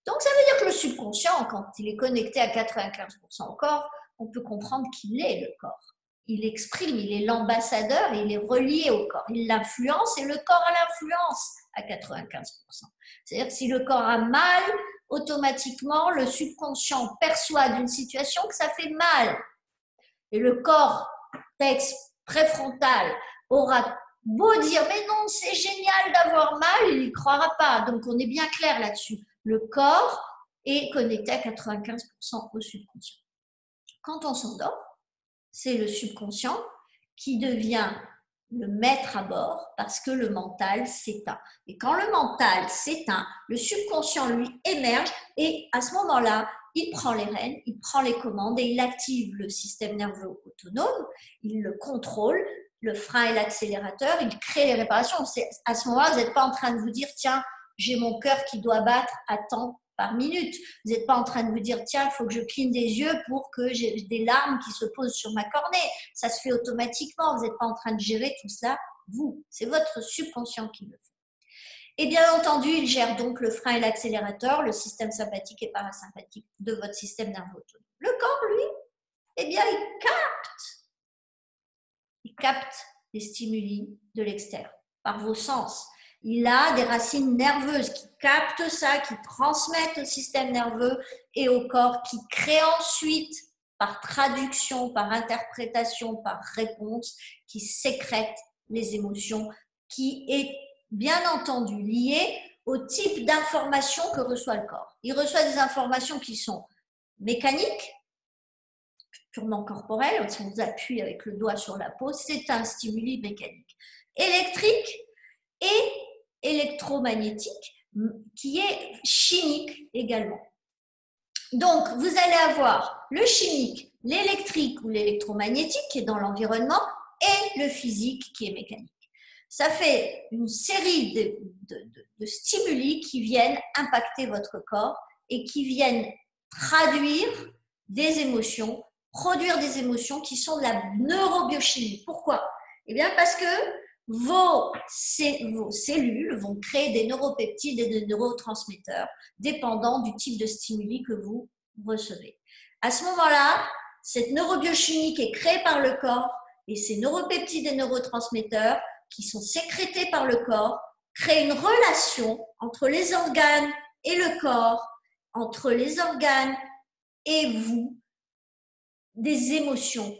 A: Donc, ça veut dire que le subconscient, quand il est connecté à 95% au corps, on peut comprendre qu'il est le corps. Il exprime, il est l'ambassadeur, il est relié au corps. Il l'influence et le corps a l'influence à 95%. C'est-à-dire que si le corps a mal, automatiquement, le subconscient perçoit d'une situation que ça fait mal. Et le cortex préfrontal aura beau dire « mais non, c'est génial d'avoir mal », il n'y croira pas. Donc, on est bien clair là-dessus. Le corps est connecté à 95% au subconscient. Quand on s'endort, c'est le subconscient qui devient le maître à bord parce que le mental s'éteint. Et quand le mental s'éteint, le subconscient, lui, émerge et à ce moment-là, il prend les rênes, il prend les commandes et il active le système nerveux autonome, il le contrôle, le frein et l'accélérateur, il crée les réparations. À ce moment-là, vous n'êtes pas en train de vous dire « tiens, j'ai mon cœur qui doit battre à temps par minute ». Vous n'êtes pas en train de vous dire « tiens, il faut que je cligne des yeux pour que j'ai des larmes qui se posent sur ma cornée ». Ça se fait automatiquement, vous n'êtes pas en train de gérer tout cela, vous. C'est votre subconscient qui le fait. Et bien entendu, il gère donc le frein et l'accélérateur, le système sympathique et parasympathique de votre système nerveux autonome. Le corps, lui, eh bien, il capte les stimuli de l'extérieur par vos sens. Il a des racines nerveuses qui captent ça, qui transmettent au système nerveux et au corps, qui créent ensuite, par traduction, par interprétation, par réponse, qui sécrètent les émotions, qui est bien entendu lié au type d'informations que reçoit le corps. Il reçoit des informations qui sont mécaniques, purement corporelles, si on vous appuie avec le doigt sur la peau, c'est un stimuli mécanique. Électrique et électromagnétique, qui est chimique également. Donc, vous allez avoir le chimique, l'électrique ou l'électromagnétique qui est dans l'environnement et le physique qui est mécanique. Ça fait une série de stimuli qui viennent impacter votre corps et qui viennent traduire des émotions, produire des émotions qui sont de la neurobiochimie. Pourquoi? Eh bien parce que vos cellules vont créer des neuropeptides et des neurotransmetteurs dépendant du type de stimuli que vous recevez. À ce moment-là, cette neurobiochimie est créée par le corps et ces neuropeptides et neurotransmetteurs qui sont sécrétés par le corps créent une relation entre les organes et le corps entre les organes et vous des émotions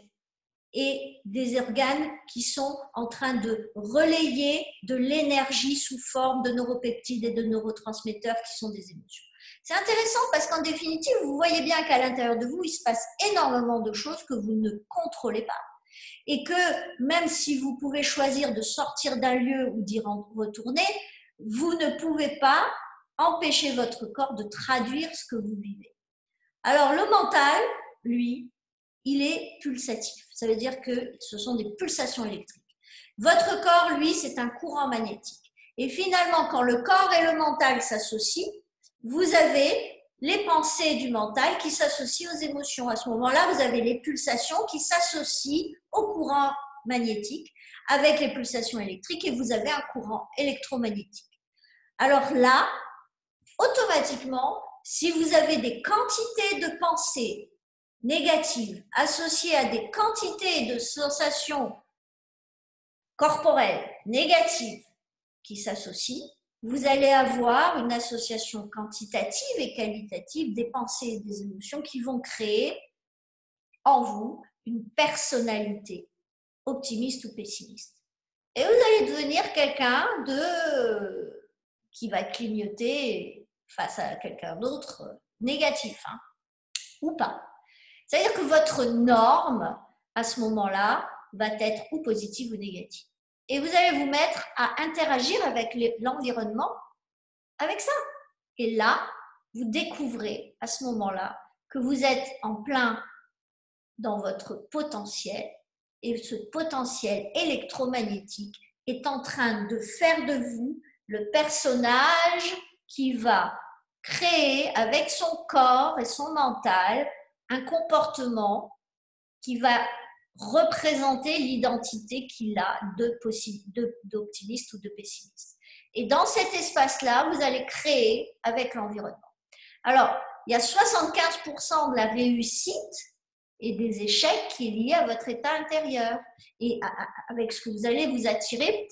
A: et des organes qui sont en train de relayer de l'énergie sous forme de neuropeptides et de neurotransmetteurs qui sont des émotions. C'est intéressant parce qu'en définitive, vous voyez bien qu'à l'intérieur de vous, il se passe énormément de choses que vous ne contrôlez pas. Et que même si vous pouvez choisir de sortir d'un lieu ou d'y retourner, vous ne pouvez pas empêcher votre corps de traduire ce que vous vivez. Alors le mental, lui, il est pulsatif. Ça veut dire que ce sont des pulsations électriques. Votre corps, lui, c'est un courant magnétique. Et finalement, quand le corps et le mental s'associent, vous avez les pensées du mental qui s'associent aux émotions. À ce moment-là, vous avez les pulsations qui s'associent au courant magnétique avec les pulsations électriques et vous avez un courant électromagnétique. Alors là, automatiquement, si vous avez des quantités de pensées négatives associées à des quantités de sensations corporelles négatives qui s'associent, vous allez avoir une association quantitative et qualitative des pensées et des émotions qui vont créer en vous une personnalité optimiste ou pessimiste. Et vous allez devenir quelqu'un qui va clignoter face à quelqu'un d'autre négatif, ou pas. C'est-à-dire que votre norme, à ce moment-là, va être ou positive ou négative. Et vous allez vous mettre à interagir avec l'environnement avec ça. Et là, vous découvrez à ce moment-là que vous êtes en plein dans votre potentiel et ce potentiel électromagnétique est en train de faire de vous le personnage qui va créer avec son corps et son mental un comportement qui va représenter l'identité qu'il a d'optimiste ou de pessimiste. Et dans cet espace-là, vous allez créer avec l'environnement. Alors, il y a 75% de la réussite et des échecs qui est lié à votre état intérieur et avec ce que vous allez vous attirer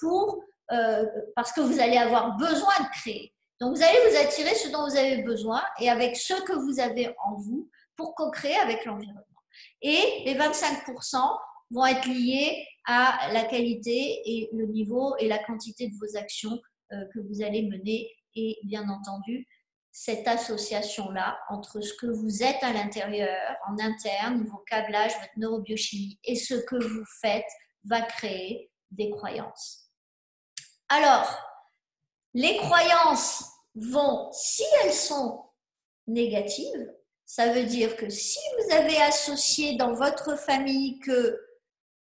A: parce que vous allez avoir besoin de créer. Donc, vous allez vous attirer ce dont vous avez besoin et avec ce que vous avez en vous pour co-créer avec l'environnement. Et les 25% vont être liés à la qualité et le niveau et la quantité de vos actions que vous allez mener et bien entendu cette association-là entre ce que vous êtes à l'intérieur, en interne, vos câblages, votre neurobiochimie et ce que vous faites va créer des croyances. Alors, les croyances vont, si elles sont négatives, ça veut dire que si vous avez associé dans votre famille que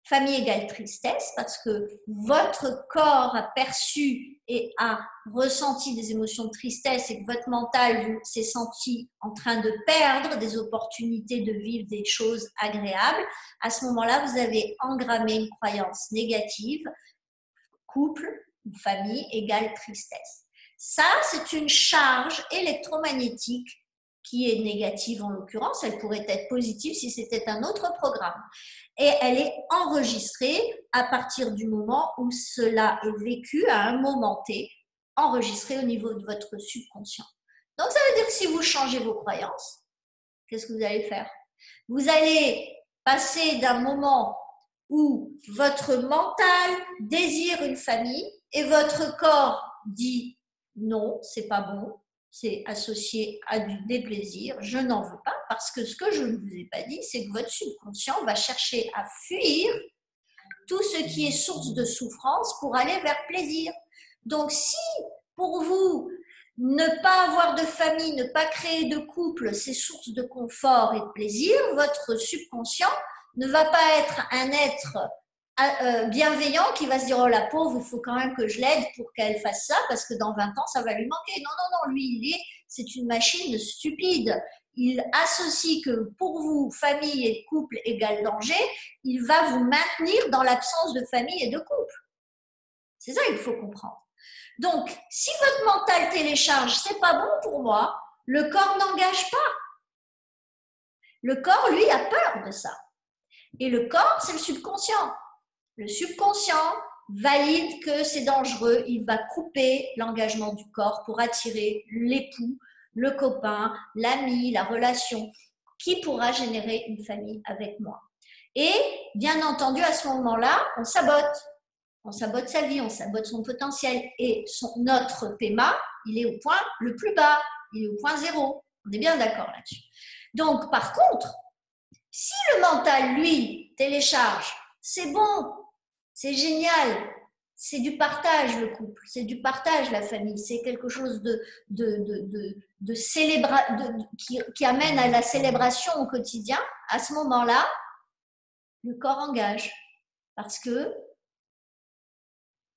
A: famille égale tristesse, parce que votre corps a perçu et a ressenti des émotions de tristesse et que votre mental s'est senti en train de perdre des opportunités de vivre des choses agréables, à ce moment-là, vous avez engrammé une croyance négative, couple ou famille égale tristesse. Ça, c'est une charge électromagnétique qui est négative en l'occurrence, elle pourrait être positive si c'était un autre programme. Et elle est enregistrée à partir du moment où cela est vécu à un moment T, enregistré au niveau de votre subconscient. Donc ça veut dire que si vous changez vos croyances, qu'est-ce que vous allez faire? Vous allez passer d'un moment où votre mental désire une famille et votre corps dit non, c'est pas bon, c'est associé à du déplaisir, je n'en veux pas, parce que ce que je ne vous ai pas dit, c'est que votre subconscient va chercher à fuir tout ce qui est source de souffrance pour aller vers plaisir. Donc si pour vous, ne pas avoir de famille, ne pas créer de couple, c'est source de confort et de plaisir, votre subconscient ne va pas être un être bienveillant qui va se dire oh la pauvre, il faut quand même que je l'aide pour qu'elle fasse ça parce que dans 20 ans ça va lui manquer. Non, non, non, lui c'est une machine stupide. Il associe que pour vous, famille et couple égale danger, il va vous maintenir dans l'absence de famille et de couple. C'est ça qu'il faut comprendre. Donc, si votre mental télécharge, c'est pas bon pour moi, le corps n'engage pas. Le corps, lui, a peur de ça. Et le corps, c'est le subconscient. Le subconscient valide que c'est dangereux, il va couper l'engagement du corps pour attirer l'époux, le copain, l'ami, la relation, qui pourra générer une famille avec moi. Et bien entendu, à ce moment-là, on sabote sa vie, on sabote son potentiel. Et notre PEMA, il est au point le plus bas, il est au point zéro. On est bien d'accord là-dessus. Donc, par contre, si le mental, lui, télécharge, c'est bon, c'est génial, c'est du partage le couple, c'est du partage la famille, c'est quelque chose qui amène à la célébration au quotidien, à ce moment-là, le corps engage. Parce que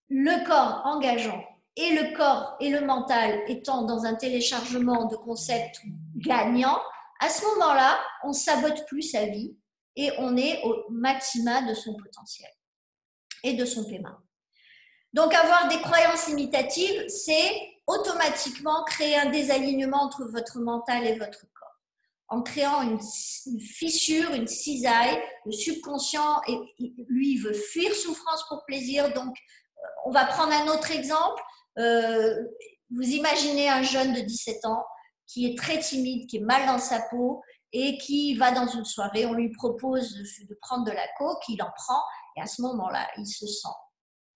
A: le corps engageant et le corps et le mental étant dans un téléchargement de concepts gagnants, à ce moment-là, on ne sabote plus sa vie et on est au maximum de son potentiel et de son paiement. Donc, avoir des croyances limitatives, c'est automatiquement créer un désalignement entre votre mental et votre corps. En créant une fissure, une cisaille, le subconscient, lui, il veut fuir souffrance pour plaisir. Donc, on va prendre un autre exemple. Vous imaginez un jeune de 17 ans qui est très timide, qui est mal dans sa peau et qui va dans une soirée, on lui propose de prendre de la coke, il en prend et à ce moment-là, il se sent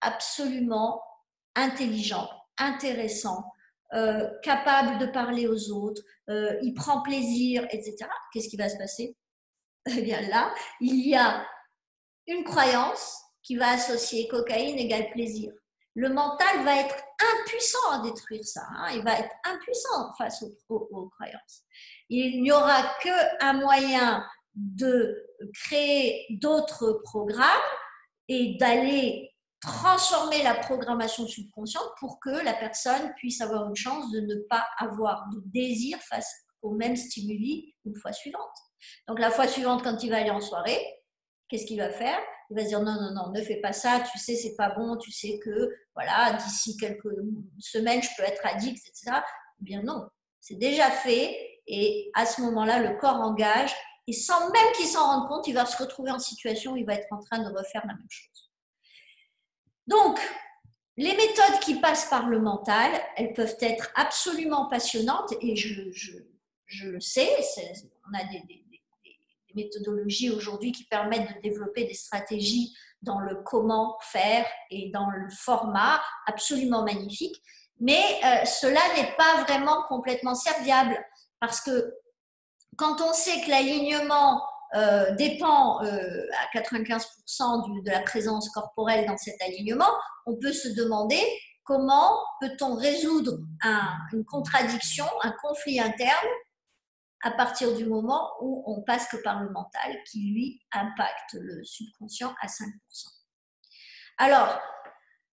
A: absolument intelligent, intéressant, capable de parler aux autres, il prend plaisir, etc. Qu'est-ce qui va se passer? Eh bien là, il y a une croyance qui va associer cocaïne égale plaisir. Le mental va être impuissant à détruire ça. Hein. Il va être impuissant face aux croyances. Il n'y aura qu'un moyen de créer d'autres programmes et d'aller transformer la programmation subconsciente pour que la personne puisse avoir une chance de ne pas avoir de désir face au même stimuli une fois suivante. Donc la fois suivante, quand il va aller en soirée, qu'est-ce qu'il va faire? Il va se dire non, non, non, ne fais pas ça, tu sais, c'est pas bon, tu sais que voilà, d'ici quelques semaines, je peux être addict, etc. Eh bien non, c'est déjà fait et à ce moment-là, le corps engage et sans même qu'il s'en rende compte, il va se retrouver en situation où il va être en train de refaire la même chose. Donc, les méthodes qui passent par le mental, elles peuvent être absolument passionnantes et je le sais, on a des méthodologies aujourd'hui qui permettent de développer des stratégies dans le comment faire et dans le format absolument magnifique, mais cela n'est pas vraiment complètement serviable parce que quand on sait que l'alignement dépend à 95% de la présence corporelle dans cet alignement, on peut se demander comment peut-on résoudre une contradiction, un conflit interne à partir du moment où on passe que par le mental qui lui impacte le subconscient à 5%. Alors,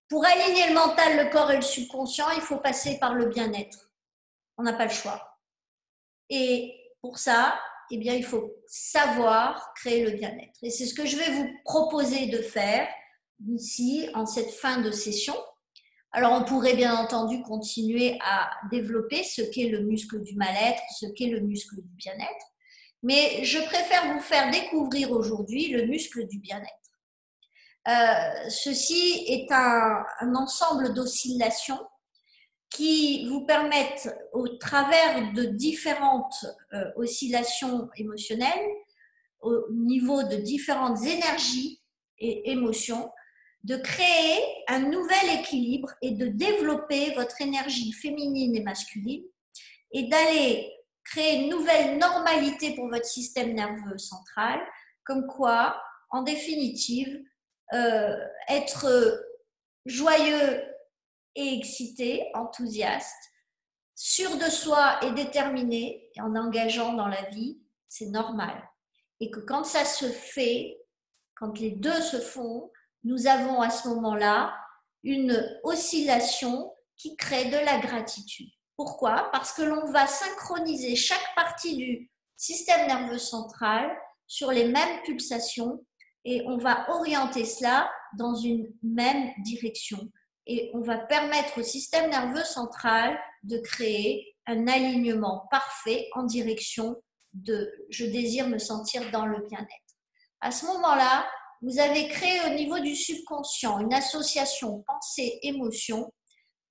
A: pour aligner le mental, le corps et le subconscient, il faut passer par le bien-être. On n'a pas le choix. Et pour ça, eh bien, il faut savoir créer le bien-être. Et c'est ce que je vais vous proposer de faire ici, en cette fin de session. Alors, on pourrait bien entendu continuer à développer ce qu'est le muscle du mal-être, ce qu'est le muscle du bien-être, mais je préfère vous faire découvrir aujourd'hui le muscle du bien-être. Ceci est un ensemble d'oscillations qui vous permettent, au travers de différentes oscillations émotionnelles, au niveau de différentes énergies et émotions, de créer un nouvel équilibre et de développer votre énergie féminine et masculine et d'aller créer une nouvelle normalité pour votre système nerveux central, comme quoi, en définitive, être joyeux et excité, enthousiaste, sûr de soi et déterminé, et en engageant dans la vie, c'est normal. Et que quand ça se fait, quand les deux se font, nous avons à ce moment-là une oscillation qui crée de la gratitude. Pourquoi? Parce que l'on va synchroniser chaque partie du système nerveux central sur les mêmes pulsations et on va orienter cela dans une même direction. Et on va permettre au système nerveux central de créer un alignement parfait en direction de « je désire me sentir dans le bien-être ». À ce moment-là, vous avez créé au niveau du subconscient une association pensée-émotion,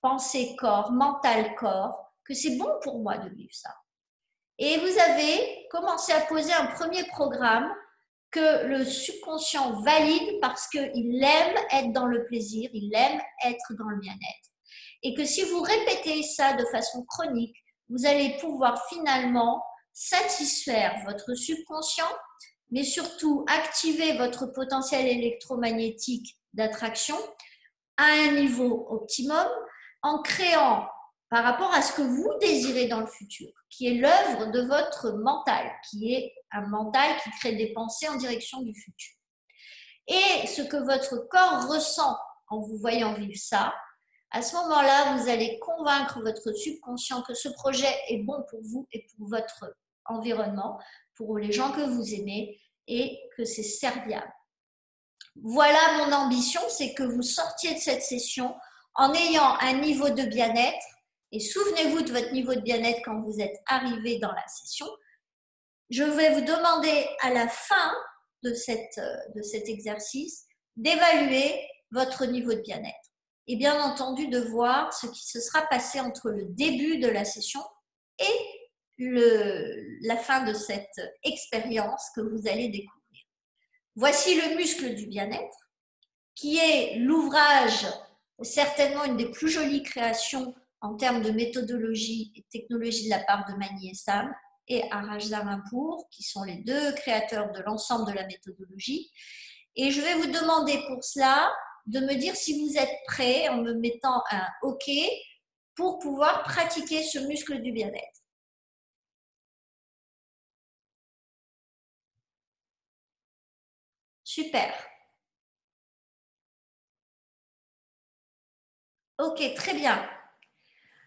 A: pensée-corps, mental-corps, que c'est bon pour moi de vivre ça. Et vous avez commencé à poser un premier programme que le subconscient valide parce qu'il aime être dans le plaisir, il aime être dans le bien-être. Et que si vous répétez ça de façon chronique, vous allez pouvoir finalement satisfaire votre subconscient, mais surtout activer votre potentiel électromagnétique d'attraction à un niveau optimum en créant par rapport à ce que vous désirez dans le futur, qui est l'œuvre de votre mental, qui est un mental qui crée des pensées en direction du futur. Et ce que votre corps ressent en vous voyant vivre ça, à ce moment-là, vous allez convaincre votre subconscient que ce projet est bon pour vous et pour votre environnement, pour les gens que vous aimez et que c'est serviable. Voilà mon ambition, c'est que vous sortiez de cette session en ayant un niveau de bien-être. Et souvenez-vous de votre niveau de bien-être quand vous êtes arrivé dans la session. Je vais vous demander à la fin de cet exercice d'évaluer votre niveau de bien-être. Et bien entendu de voir ce qui se sera passé entre le début de la session et la fin de cette expérience que vous allez découvrir. Voici le muscle du bien-être, qui est l'ouvrage, certainement une des plus jolies créations en termes de méthodologie et technologie de la part de Magny et Sam et Araj Zarainpour, qui sont les deux créateurs de l'ensemble de la méthodologie. Et je vais vous demander pour cela de me dire si vous êtes prêts en me mettant un OK pour pouvoir pratiquer ce muscle du bien-être. Super. OK, très bien.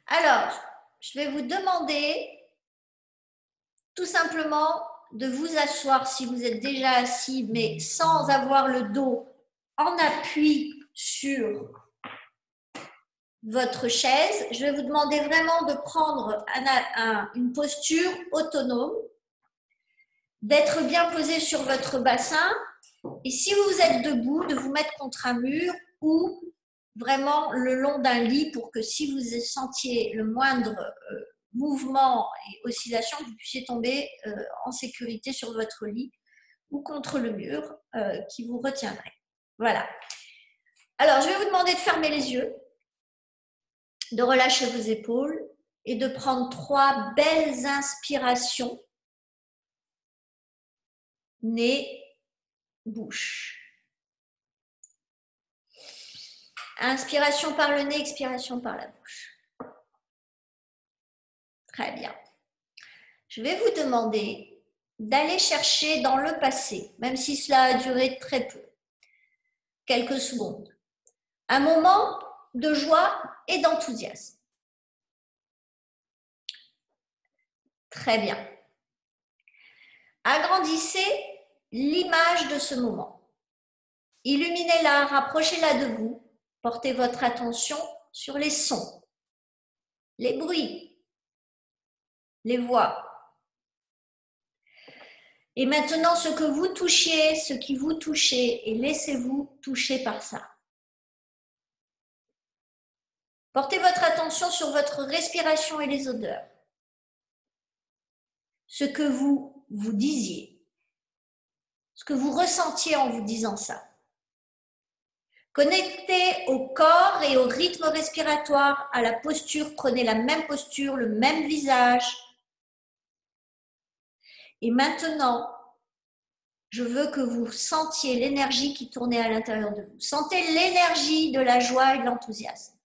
A: Alors, je vais vous demander tout simplement de vous asseoir si vous êtes déjà assis, mais sans avoir le dos en appui sur votre chaise. Je vais vous demander vraiment de prendre une posture autonome, d'être bien posé sur votre bassin. Et si vous êtes debout, de vous mettre contre un mur ou vraiment le long d'un lit pour que si vous sentiez le moindre mouvement et oscillation, vous puissiez tomber en sécurité sur votre lit ou contre le mur qui vous retiendrait. Voilà. Alors, je vais vous demander de fermer les yeux, de relâcher vos épaules et de prendre 3 belles inspirations. Nez, bouche. Inspiration par le nez, expiration par la bouche. Très bien. Je vais vous demander d'aller chercher dans le passé, même si cela a duré très peu, quelques secondes, un moment de joie et d'enthousiasme. Très bien. Agrandissez l'image de ce moment. Illuminez-la, rapprochez-la de vous. Portez votre attention sur les sons, les bruits, les voix. Et maintenant, ce que vous touchiez, ce qui vous touchez, et laissez-vous toucher par ça. Portez votre attention sur votre respiration et les odeurs. Ce que vous vous disiez, ce que vous ressentiez en vous disant ça. Connectez au corps et au rythme respiratoire, à la posture. Prenez la même posture, le même visage. Et maintenant, je veux que vous sentiez l'énergie qui tournait à l'intérieur de vous. Sentez l'énergie de la joie et de l'enthousiasme.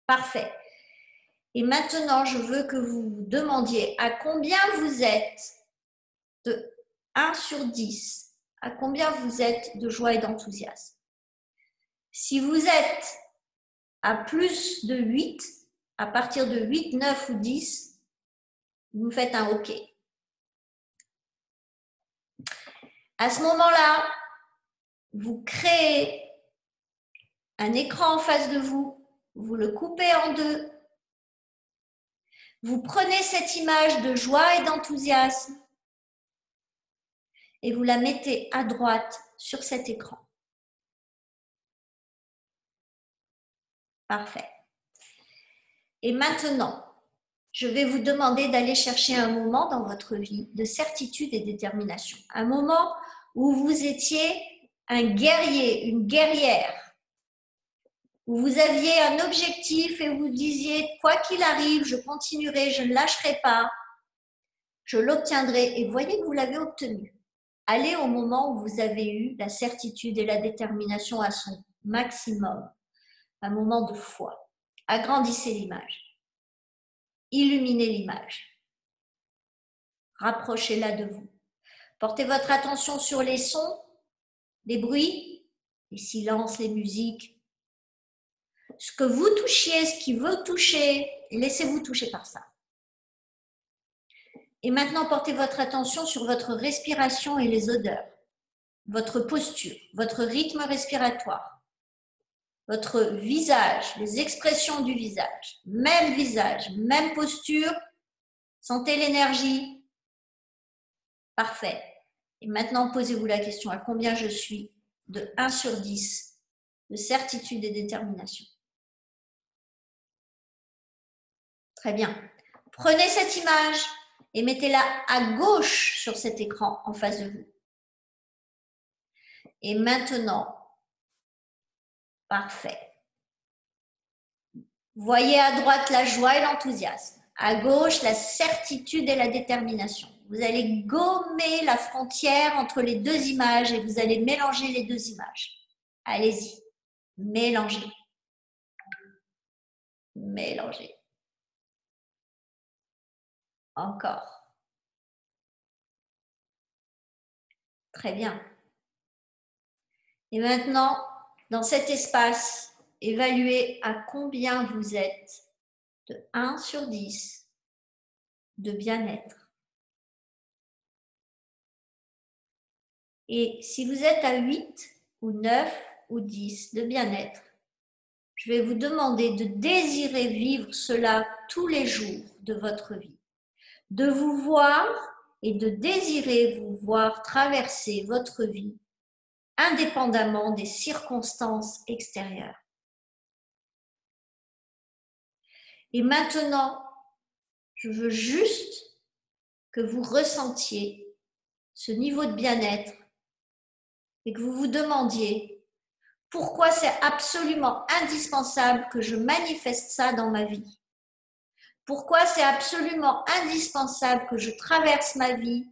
A: Parfait. Et maintenant, je veux que vous vous demandiez à combien vous êtes de 1 sur 10, à combien vous êtes de joie et d'enthousiasme. Si vous êtes à plus de 8, à partir de 8, 9 ou 10, vous me faites un OK. À ce moment-là, vous créez un écran en face de vous, vous le coupez en deux, vous prenez cette image de joie et d'enthousiasme et vous la mettez à droite sur cet écran. Parfait. Et maintenant, je vais vous demander d'aller chercher un moment dans votre vie de certitude et de détermination. Un moment où vous étiez un guerrier, une guerrière, où vous aviez un objectif et vous disiez, quoi qu'il arrive, je continuerai, je ne lâcherai pas, je l'obtiendrai. Et voyez que vous l'avez obtenu. Allez au moment où vous avez eu la certitude et la détermination à son maximum, un moment de foi. Agrandissez l'image, illuminez l'image, rapprochez-la de vous. Portez votre attention sur les sons, les bruits, les silences, les musiques. Ce que vous touchiez, ce qui veut toucher, laissez-vous toucher par ça. Et maintenant, portez votre attention sur votre respiration et les odeurs, votre posture, votre rythme respiratoire, votre visage, les expressions du visage, même posture, sentez l'énergie. Parfait. Et maintenant, posez-vous la question, à combien je suis de 1 sur 10 de certitude et détermination? Très bien. Prenez cette image et mettez-la à gauche sur cet écran en face de vous. Et maintenant, parfait. Voyez à droite la joie et l'enthousiasme. À gauche, la certitude et la détermination. Vous allez gommer la frontière entre les deux images et vous allez mélanger les deux images. Allez-y, mélangez. Mélangez. Encore. Très bien. Et maintenant, dans cet espace, évaluez à combien vous êtes de 1 sur 10 de bien-être. Et si vous êtes à 8 ou 9 ou 10 de bien-être, je vais vous demander de désirer vivre cela tous les jours de votre vie. De vous voir et de désirer vous voir traverser votre vie indépendamment des circonstances extérieures. Et maintenant, je veux juste que vous ressentiez ce niveau de bien-être et que vous vous demandiez pourquoi c'est absolument indispensable que je manifeste ça dans ma vie. Pourquoi c'est absolument indispensable que je traverse ma vie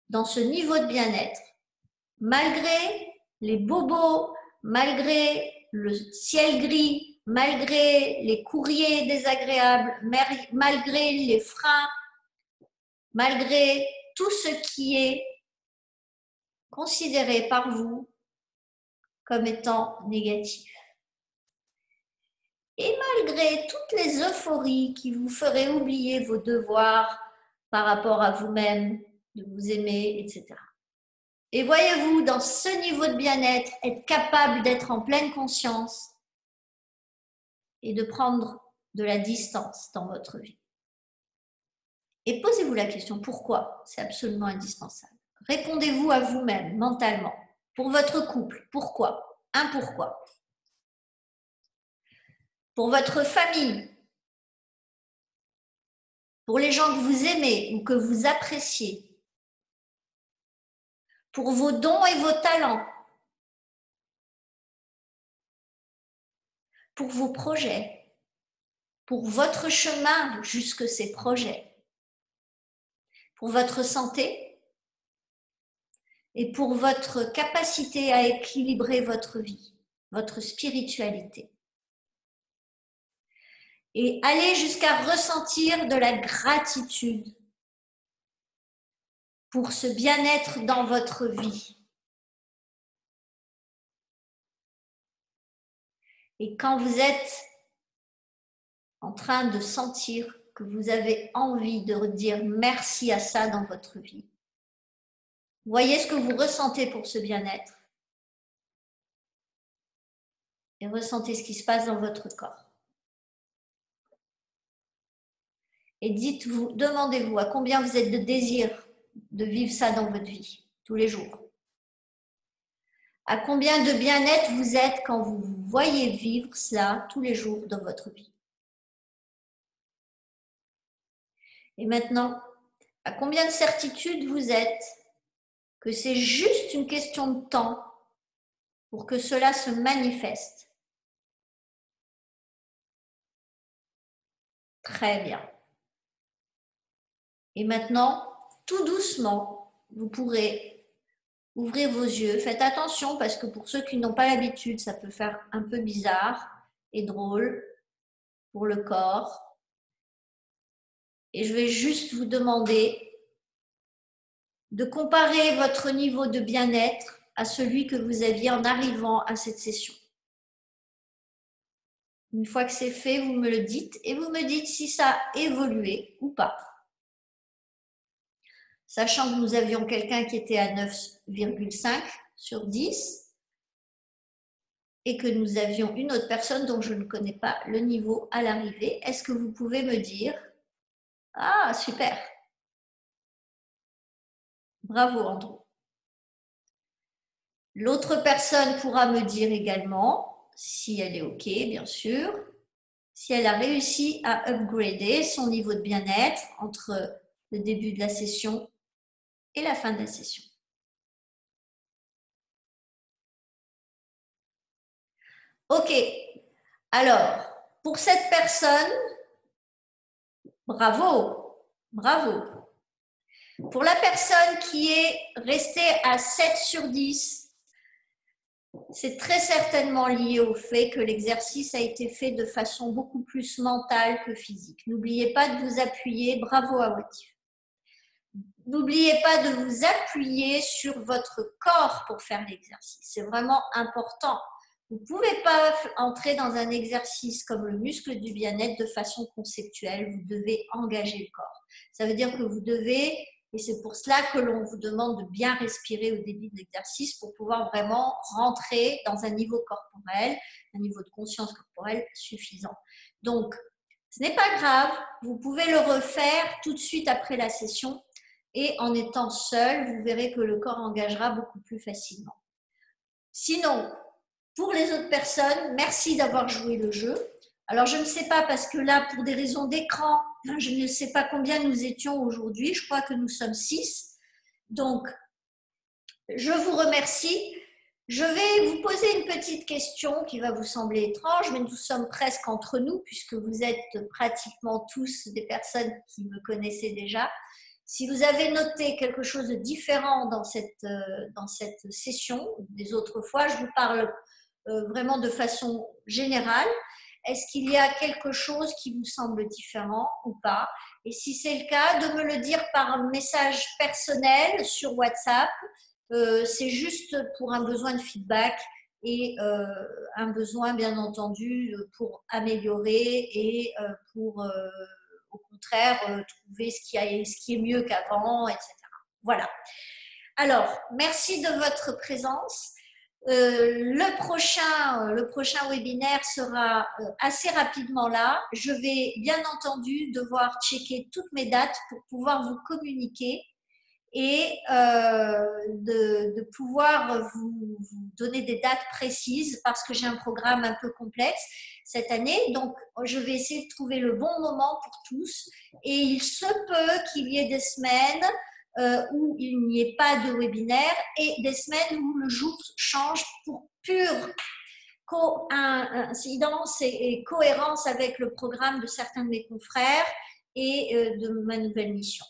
A: dans ce niveau de bien-être, malgré les bobos, malgré le ciel gris, malgré les courriers désagréables, malgré les freins, malgré tout ce qui est considéré par vous comme étant négatif. Et malgré toutes les euphories qui vous feraient oublier vos devoirs par rapport à vous-même, de vous aimer, etc. Et voyez-vous, dans ce niveau de bien-être, être capable d'être en pleine conscience et de prendre de la distance dans votre vie. Et posez-vous la question, pourquoi c'est absolument indispensable? Répondez-vous à vous-même, mentalement. Pour votre couple, pourquoi? Un pourquoi. Pour votre famille, pour les gens que vous aimez ou que vous appréciez, pour vos dons et vos talents, pour vos projets, pour votre chemin jusque ces projets, pour votre santé et pour votre capacité à équilibrer votre vie, votre spiritualité. Et allez jusqu'à ressentir de la gratitude pour ce bien-être dans votre vie. Et quand vous êtes en train de sentir que vous avez envie de dire merci à ça dans votre vie, voyez ce que vous ressentez pour ce bien-être et ressentez ce qui se passe dans votre corps. Et dites-vous, demandez-vous à combien vous êtes de désir de vivre ça dans votre vie, tous les jours. À combien de bien-être vous êtes quand vous voyez vivre cela tous les jours dans votre vie. Et maintenant, à combien de certitude vous êtes que c'est juste une question de temps pour que cela se manifeste? Très bien. Et maintenant, tout doucement, vous pourrez ouvrir vos yeux. Faites attention parce que pour ceux qui n'ont pas l'habitude, ça peut faire un peu bizarre et drôle pour le corps. Et je vais juste vous demander de comparer votre niveau de bien-être à celui que vous aviez en arrivant à cette session. Une fois que c'est fait, vous me le dites et vous me dites si ça a évolué ou pas. Sachant que nous avions quelqu'un qui était à 9,5 sur 10 et que nous avions une autre personne dont je ne connais pas le niveau à l'arrivée. Est-ce que vous pouvez me dire? Ah, super! Bravo, Andrew. L'autre personne pourra me dire également, si elle est OK, bien sûr, si elle a réussi à upgrader son niveau de bien-être entre le début de la session et la fin de la session. OK. Alors, pour cette personne, bravo, bravo. Pour la personne qui est restée à 7 sur 10, c'est très certainement lié au fait que l'exercice a été fait de façon beaucoup plus mentale que physique. N'oubliez pas de vous appuyer, bravo à Watif. N'oubliez pas de vous appuyer sur votre corps pour faire l'exercice. C'est vraiment important. Vous ne pouvez pas entrer dans un exercice comme le muscle du bien-être de façon conceptuelle. Vous devez engager le corps. Ça veut dire que vous devez, et c'est pour cela que l'on vous demande de bien respirer au début de l'exercice pour pouvoir vraiment rentrer dans un niveau corporel, un niveau de conscience corporelle suffisant. Donc, ce n'est pas grave. Vous pouvez le refaire tout de suite après la session. Et en étant seul, vous verrez que le corps engagera beaucoup plus facilement. Sinon, pour les autres personnes, merci d'avoir joué le jeu. Alors, je ne sais pas, parce que là, pour des raisons d'écran, je ne sais pas combien nous étions aujourd'hui. Je crois que nous sommes 6. Donc, je vous remercie. Je vais vous poser une petite question qui va vous sembler étrange, mais nous sommes presque entre nous, puisque vous êtes pratiquement tous des personnes qui me connaissaient déjà. Si vous avez noté quelque chose de différent dans cette session des autres fois, je vous parle vraiment de façon générale. Est-ce qu'il y a quelque chose qui vous semble différent ou pas? Et si c'est le cas, de me le dire par un message personnel sur WhatsApp. C'est juste pour un besoin de feedback et un besoin, bien entendu, pour améliorer et pour au contraire, trouver ce qui est mieux qu'avant, etc. Voilà. Alors, merci de votre présence. Le prochain webinaire sera assez rapidement là. Je vais bien entendu devoir checker toutes mes dates pour pouvoir vous communiquer et de pouvoir vous donner des dates précises parce que j'ai un programme un peu complexe cette année. Donc, je vais essayer de trouver le bon moment pour tous. Et il se peut qu'il y ait des semaines où il n'y ait pas de webinaire et des semaines où le jour change pour pure coïncidence et cohérence avec le programme de certains de mes confrères et de ma nouvelle mission.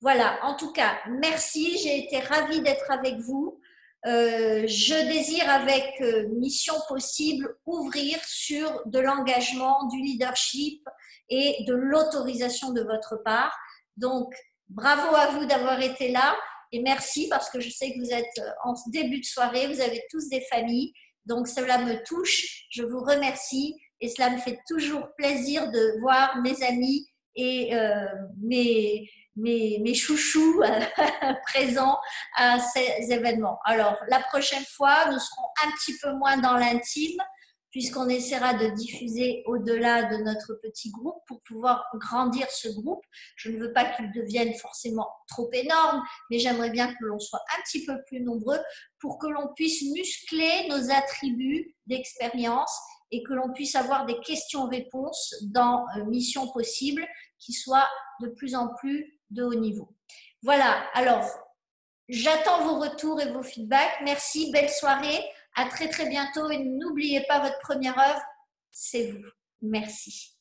A: Voilà, en tout cas, merci, j'ai été ravie d'être avec vous. Je désire avec Mission Possible ouvrir sur de l'engagement, du leadership et de l'autorisation de votre part. Donc, bravo à vous d'avoir été là et merci parce que je sais que vous êtes en début de soirée, vous avez tous des familles, donc cela me touche, je vous remercie et cela me fait toujours plaisir de voir mes amis et mes chouchous présents à ces événements. Alors, la prochaine fois, nous serons un petit peu moins dans l'intime, puisqu'on essaiera de diffuser au-delà de notre petit groupe pour pouvoir grandir ce groupe. Je ne veux pas qu'il devienne forcément trop énorme, mais j'aimerais bien que l'on soit un petit peu plus nombreux pour que l'on puisse muscler nos attributs d'expérience et que l'on puisse avoir des questions-réponses dans Mission Possible qui soient de plus en plus de haut niveau. Voilà, alors j'attends vos retours et vos feedbacks. Merci, belle soirée, à très très bientôt et n'oubliez pas votre première œuvre, c'est vous. Merci.